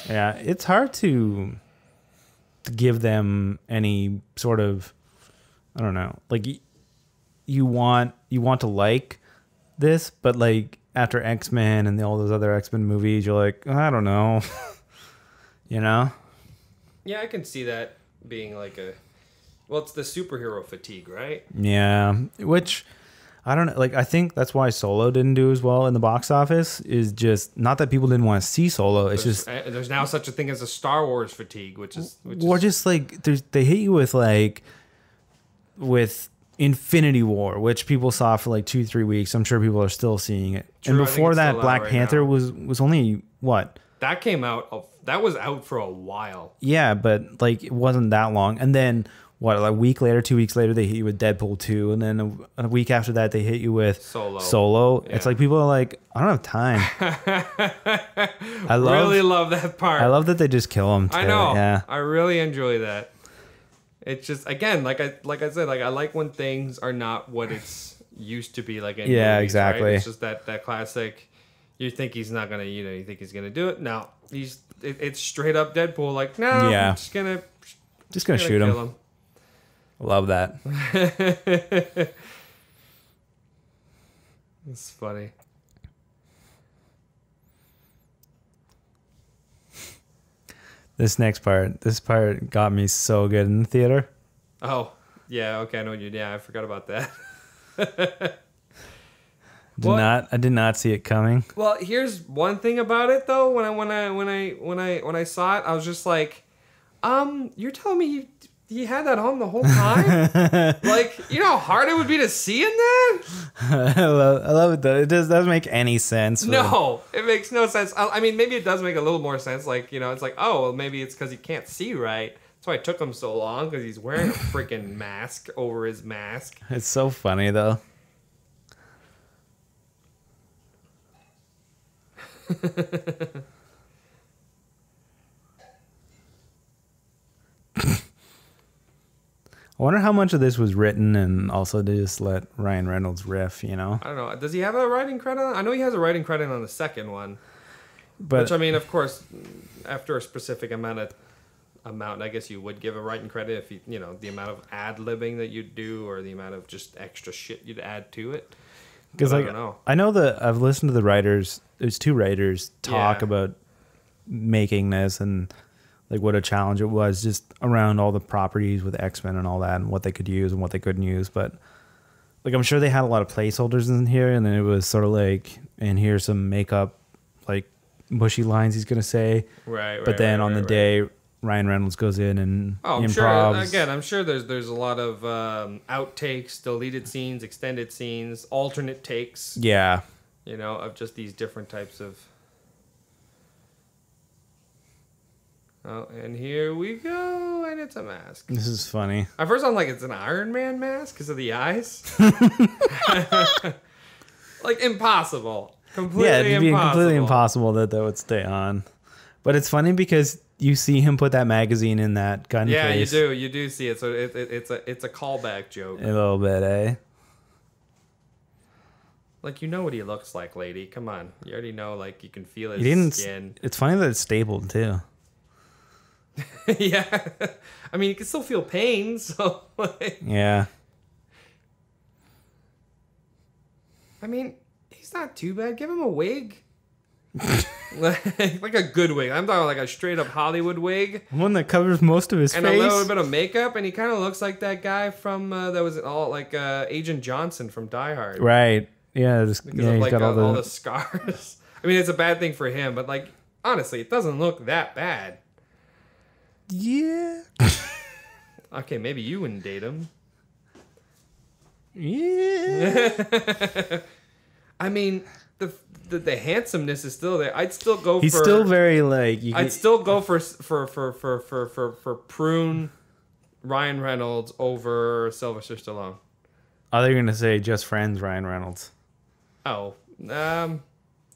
Yeah, it's hard to give them any sort of, I don't know, like you want to like this, but like after X-Men and all those other X-Men movies, you're like, I don't know. You know? yeah, I can see that being like it's the superhero fatigue, right? Yeah, which I don't know. Like, I think that's why Solo didn't do as well in the box office. Is just not that people didn't want to see Solo. It's just there's now such a thing as a Star Wars fatigue, which is just like they hit you with Infinity War, which people saw for like 2-3 weeks. I'm sure people are still seeing it. True, and I think before it's that, still out Black right Panther now. was only what? that came out. That was out for a while. Yeah, but like it wasn't that long. And then what? Like a week later, 2 weeks later, they hit you with Deadpool 2, and then a week after that, they hit you with Solo. Yeah. It's like people are like, I don't have time. Really love that part. I love that they just kill him. Too. I know. Yeah. I really enjoy that. It's just again, like I said, like I like when things are not what it's used to be. Like in Yeah, movies, exactly. Right? It's just that classic. You think he's not gonna, you think he's gonna do it. No, it's straight up Deadpool. Like, no, Yeah. I'm just gonna shoot kill him. Love that. It's funny. This part got me so good in the theater. Oh, yeah. Okay, I know what you. Yeah, I forgot about that. I did not see it coming. Well, here's one thing about it though. When I saw it, I was just like, you're telling me you had that on the whole time? Like, you know how hard it would be to see in that? I love it though. It doesn't make any sense. No, it makes no sense. I mean, maybe it does make a little more sense. Like, it's like, oh, well, maybe it's because he can't see right. That's why it took him so long, because he's wearing a freaking mask over his mask. It's so funny though. I wonder how much of this was written and also to just let Ryan Reynolds riff, I don't know. Does he have a writing credit on? I know he has a writing credit on the second one. But which, I mean, of course, after a specific amount, I guess you would give a writing credit if the amount of ad-libbing that you'd do or the amount of just extra shit you'd add to it. because I don't know. I know that I've listened to the writers. There's two writers talk about making this and like what a challenge it was just around all the properties with X-Men and all that and what they could use and what they couldn't use. But like, I'm sure they had a lot of placeholders in here, and then it was sort of like, and here's some makeup, like mushy lines he's going to say. Right. But then on the day, Ryan Reynolds goes in and improvs. I'm sure there's a lot of outtakes, deleted scenes, extended scenes, alternate takes. Yeah. Of just these different types of. Oh, and here we go, and it's a mask. This is funny. At first, I'm like, it's an Iron Man mask because of the eyes. Like, impossible. Completely Yeah, it'd be impossible. completely impossible that would stay on. But it's funny because you see him put that magazine in that gun Yeah, case. you do see it. So it's a callback joke. A little bit, eh? Like, you know what he looks like, lady. Come on, you already know. Like, you can feel his You didn't. skin. It's funny that it's stapled too. Yeah, I mean, you can still feel pain. So, like, Yeah. I mean, he's not too bad. Give him a wig. like a good wig. I'm talking like a straight up Hollywood wig. One that covers most of his And face. a little bit of makeup, and he kind of looks like that guy from that was all like Agent Johnson from Die Hard. Right. Yeah. Just, Because yeah. of He's like got all all the scars. I mean, it's a bad thing for him, but like honestly, it doesn't look that bad. Yeah. Okay, maybe you wouldn't date him. Yeah. I mean, the handsomeness is still there. I'd still go. He's for, still very like. I'd still go for prune Ryan Reynolds over Sylvester Stallone. Oh, they're gonna say just friends, Ryan Reynolds. Oh, I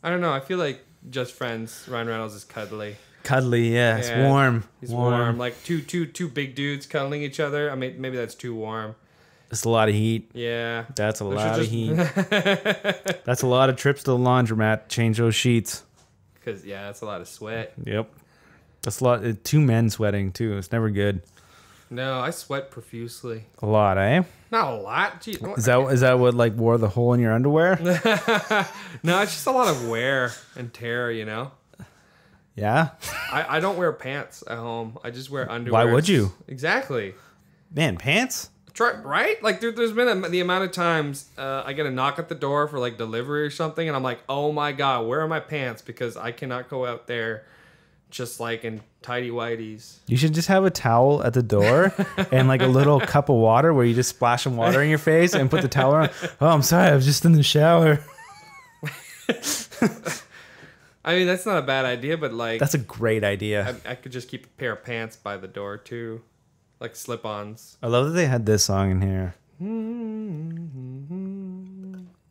don't know. I feel like Just Friends, Ryan Reynolds is cuddly. Cuddly, yeah. It's Yeah, warm. He's warm. Like two big dudes cuddling each other. I mean, maybe that's too warm. It's a lot of heat. Yeah. That's a There lot should of heat. That's a lot of trips to the laundromat. Change those sheets. Because, yeah, that's a lot of sweat. Yep. That's a lot. Two men sweating too. It's never good. No, I sweat profusely. A lot, eh? Not a lot. Gee, Is that what like wore the hole in your underwear? No, it's just a lot of wear and tear, you know? Yeah. I don't wear pants at home. I just wear underwear. Why would you? Exactly. Man, pants? Right? Like, there's been the amount of times I get a knock at the door for, like, delivery or something, and I'm like, oh, my God, where are my pants? Because I cannot go out there just, like, in tighty-whities. You should just have a towel at the door and like a little cup of water where you just splash some water in your face and put the towel on. Oh, I'm sorry. I was just in the shower. I mean, that's not a bad idea, but, like... That's a great idea. I could just keep a pair of pants by the door, too. Like slip-ons. I love that they had this song in here.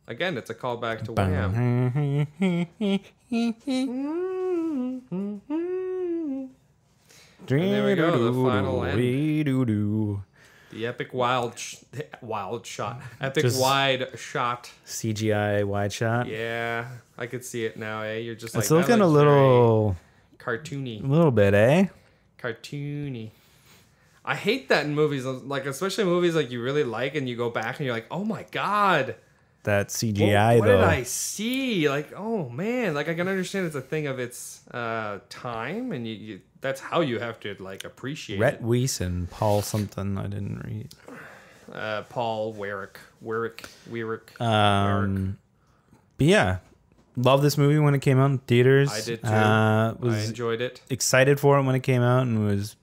Again, it's a callback to Wham. And there we go, the final end. The epic wild shot. Epic Just- wide shot. CGI wide shot. Yeah, I could see it now, eh? You're just like... It's that looking a looks little very cartoony. bit, eh? Cartoony. I hate that in movies, like especially movies like you really like and you go back and you're like, oh my God. That CGI What though. did I see? Like, oh man, like I can understand it's a thing of its time, and you that's how you have to like appreciate Rhett it. Weiss and Paul something I didn't read. Paul Weirick. But yeah, love this movie when it came out in theaters. I did too. I I enjoyed it. excited for it when it came out and was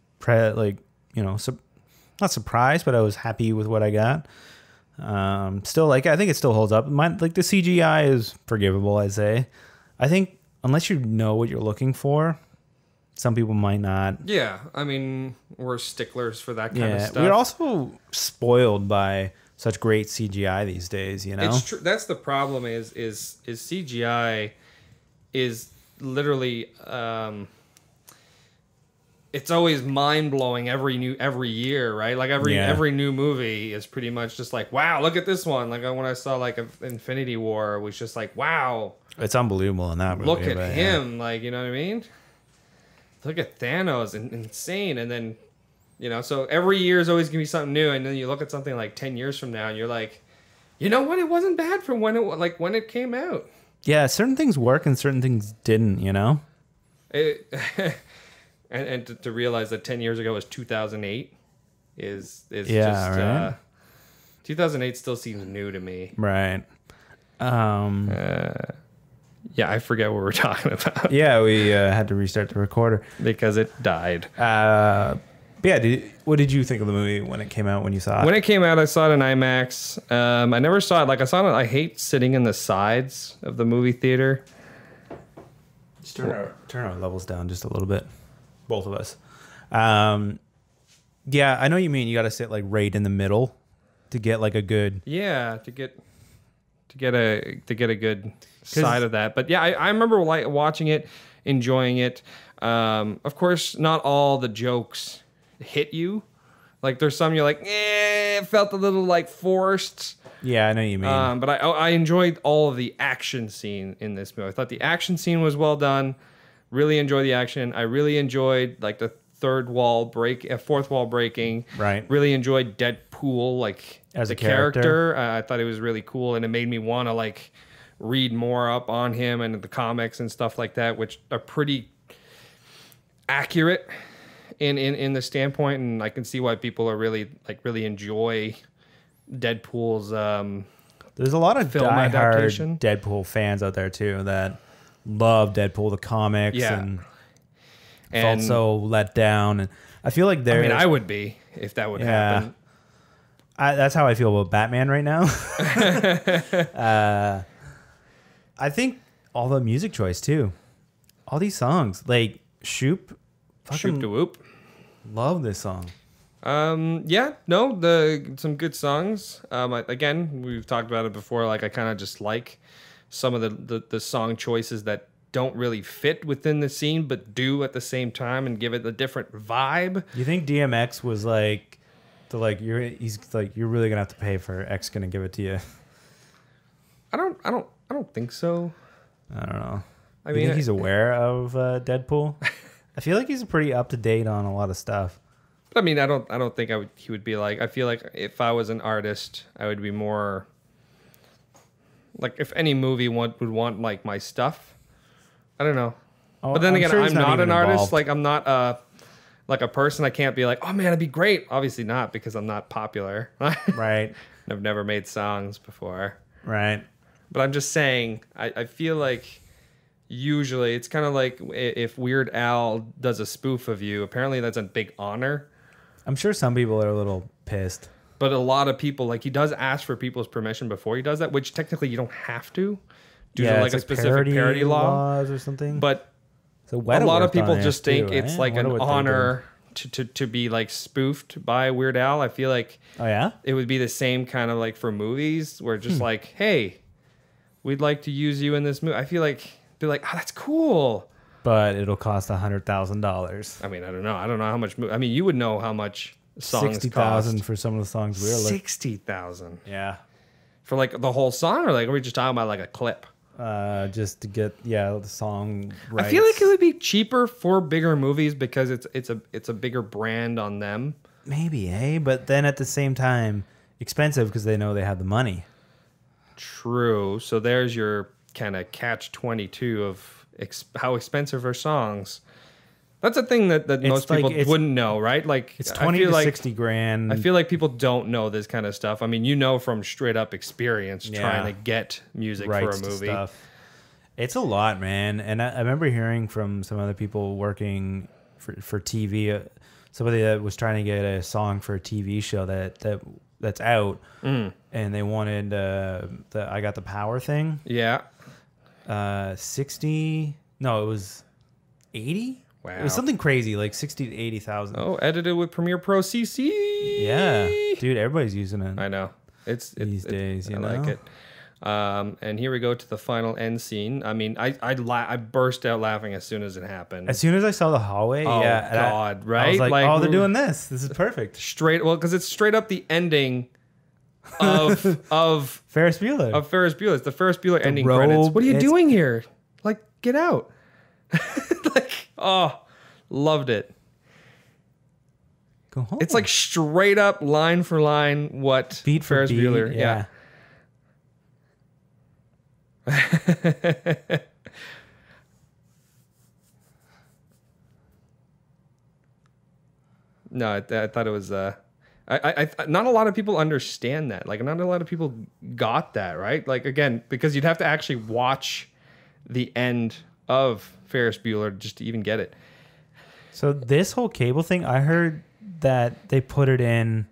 not surprised, but I was happy with what I got. Still like I think it still holds up. Like the CGI is forgivable, I'd say. I think unless you know what you're looking for, some people might not. Yeah, I mean we're sticklers for that kind of stuff. We're also spoiled by such great CGI these days. You know, It's true. That's the problem. Is CGI is literally. It's always mind blowing every year, right? Like every new movie is pretty much just like, wow, look at this one. Like when I saw like Infinity War, it was just like, wow, it's unbelievable in that movie. look at but, him, like you know what I mean? Look at Thanos, insane, and then so every year is always gonna be something new, and then you look at something like 10 years from now, and you're like, you know what? It wasn't bad from when it came out. Yeah, certain things work and certain things didn't. You know. And to realize that 10 years ago was 2008 is just right? 2008 still seems new to me. Right. Yeah, I forget what we're talking about Yeah, we had to restart the recorder. because it died. But yeah, what did you think of the movie when it came out? When you saw it? When it came out, I saw it in IMAX. I never saw it. Like I saw it. I hate sitting in the sides of the movie theater. Just turn our levels down just a little bit. both of us. Yeah, I know what you mean. You got to sit like right in the middle to get like a good. Yeah, to get a good side of that. But yeah, I remember like watching it, enjoying it. Of course, not all the jokes hit you. Like there's some you're like, it felt a little like forced. Yeah, I know what you mean. But I enjoyed all of the action scene in this movie. I thought the action scene was well done. Really enjoyed the action. I really enjoyed like the fourth wall breaking. Right. Really enjoyed Deadpool like As the a character. I thought it was really cool, and it made me want to like read more up on him and the comics and stuff like that, which are pretty accurate in the standpoint, and I can see why people are really enjoy Deadpool's There's a lot of film diehard adaptation. Deadpool fans out there too that love Deadpool the comics and felt so let down. And I feel like I mean, I would be if that would happen. That's how I feel about Batman right now. I think all the music choice too, all these songs like Shoop, Shoop to whoop. love this song. Some good songs. Again, we've talked about it before. Like I kind of just like some of the song choices that don't really fit within the scene, but do at the same time and give it a different vibe. You think DMX was like, he's like, you're really gonna have to pay for X gonna give it to you? I don't think so. I don't know. I You mean, think he's aware of Deadpool? I feel like he's pretty up to date on a lot of stuff. I mean, I don't think he would be like. I feel like if I was an artist, I would be more like if any movie would want like my stuff. I don't know. Oh, But then I'm again, sure he's I'm not even an artist. involved. Like I'm not like a person. I can't be like, oh man, it'd be great. Obviously not, because I'm not popular. Right. I've never made songs before. Right. But I'm just saying, I feel like usually it's kind of like if Weird Al does a spoof of you, apparently that's a big honor. I'm sure some people are a little pissed. But a lot of people, like he does ask for people's permission before he does that, which technically you don't have to due to like it's a specific parody law. laws or something. But So a lot of people just think too, it's right? like I wonder an what they honor to be like spoofed by Weird Al. I feel like did. Oh yeah. it would be the same kind of like for movies where just like, hey, we'd like to use you in this movie. I feel like be like, oh, that's cool. But it'll cost $100,000. I mean, I don't know how much. I mean, you would know how much songs $60,000 cost. for some of the songs we're like. 60,000 Yeah. for like the whole song, or like are we just talking about like a clip? Just to get the song right. I feel like it would be cheaper for bigger movies because it's a bigger brand on them. Maybe, but then at the same time, expensive because they know they have the money. True. So there's your kind of catch-22 of how expensive are songs. That's a thing that most like- people wouldn't know, right? Like It's I 20 feel to like 60 grand. I feel like people don't know this kind of stuff. I mean, you know from straight up experience trying to get music for a rights to movie. stuff. It's a lot, man. And I remember hearing from some other people working for TV, somebody that was trying to get a song for a TV show that's out, and they wanted the I Got the Power thing. Yeah. 60. No, it was 80. Wow. It was something crazy, like 60 to 80,000. Oh, edited with Premiere Pro CC. Yeah, dude, everybody's using it. I know. It's These days, you I like know? it. And here we go to the final end scene. I mean, I burst out laughing as soon as it happened. As soon as I saw the hallway, Oh, yeah, and God, I right? was like, Like, oh, they're we're- doing this. This is perfect. Because it's straight up the ending of Ferris Bueller. Ferris Bueller. It's the Ferris Bueller ending robe, credits. What are you it's- doing here? Like, get out. Like, oh, loved it. Go home. It's like straight up line for line what beat for Ferris beat. Bueller. Yeah. No, I thought it was. I not a lot of people understand that. Like, not a lot of people got that, right? Like, again, because you'd have to actually watch the end of Ferris Bueller just to even get it. So this whole cable thing, I heard that they put it in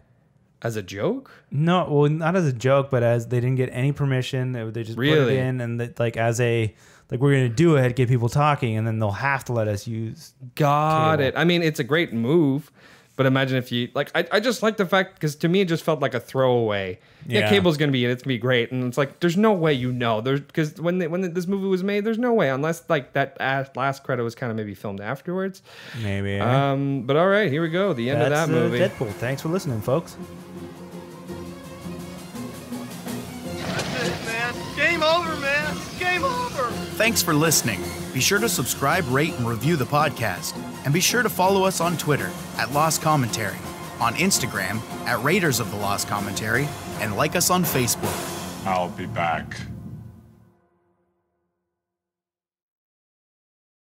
As a joke? No, well, not as a joke, but as they didn't get any permission. They just put it Really? in, and like as a like we're gonna do it, get people talking, and then they'll have to let us use. Got Cable. it. I mean, it's a great move, but imagine if you like. I just like the fact because to me it just felt like a throwaway. Yeah, Yeah. cable's gonna be in. It's gonna be great, and it's like there's no way there's because when this movie was made, there's no way unless like that last credit was kind of maybe filmed afterwards. Maybe. But all right, here we go. The end of that movie. Deadpool. Thanks for listening, folks. Man, game over, man. Game over. Thanks for listening. Be sure to subscribe, rate, and review the podcast. And be sure to follow us on Twitter at Lost Commentary, on Instagram at Raiders of the Lost Commentary, and like us on Facebook. I'll be back.